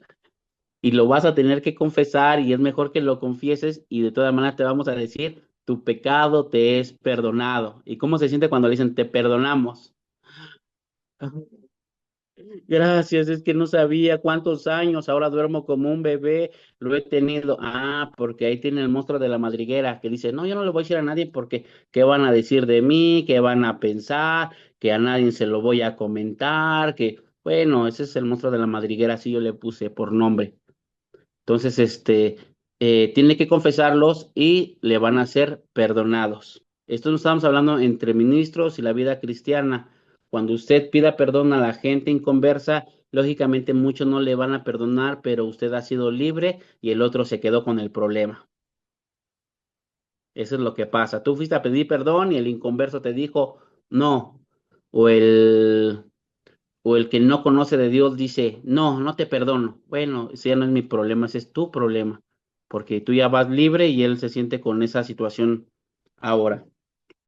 y lo vas a tener que confesar y es mejor que lo confieses y de todas maneras te vamos a decir, tu pecado te es perdonado. ¿Y cómo se siente cuando le dicen, te perdonamos? Gracias, es que no sabía cuántos años, ahora duermo como un bebé, lo he tenido. Ah, porque ahí tiene el monstruo de la madriguera que dice, no, yo no le voy a decir a nadie porque qué van a decir de mí, qué van a pensar, que a nadie se lo voy a comentar, que, bueno, ese es el monstruo de la madriguera, así yo le puse por nombre. Entonces, tiene que confesarlos y le van a ser perdonados. Esto no estamos hablando entre ministros y la vida cristiana. Cuando usted pida perdón a la gente inconversa, lógicamente muchos no le van a perdonar, pero usted ha sido libre y el otro se quedó con el problema. Eso es lo que pasa. Tú fuiste a pedir perdón y el inconverso te dijo no. O el que no conoce de Dios dice, no, no te perdono. Bueno, ese ya no es mi problema, ese es tu problema, porque tú ya vas libre y él se siente con esa situación ahora.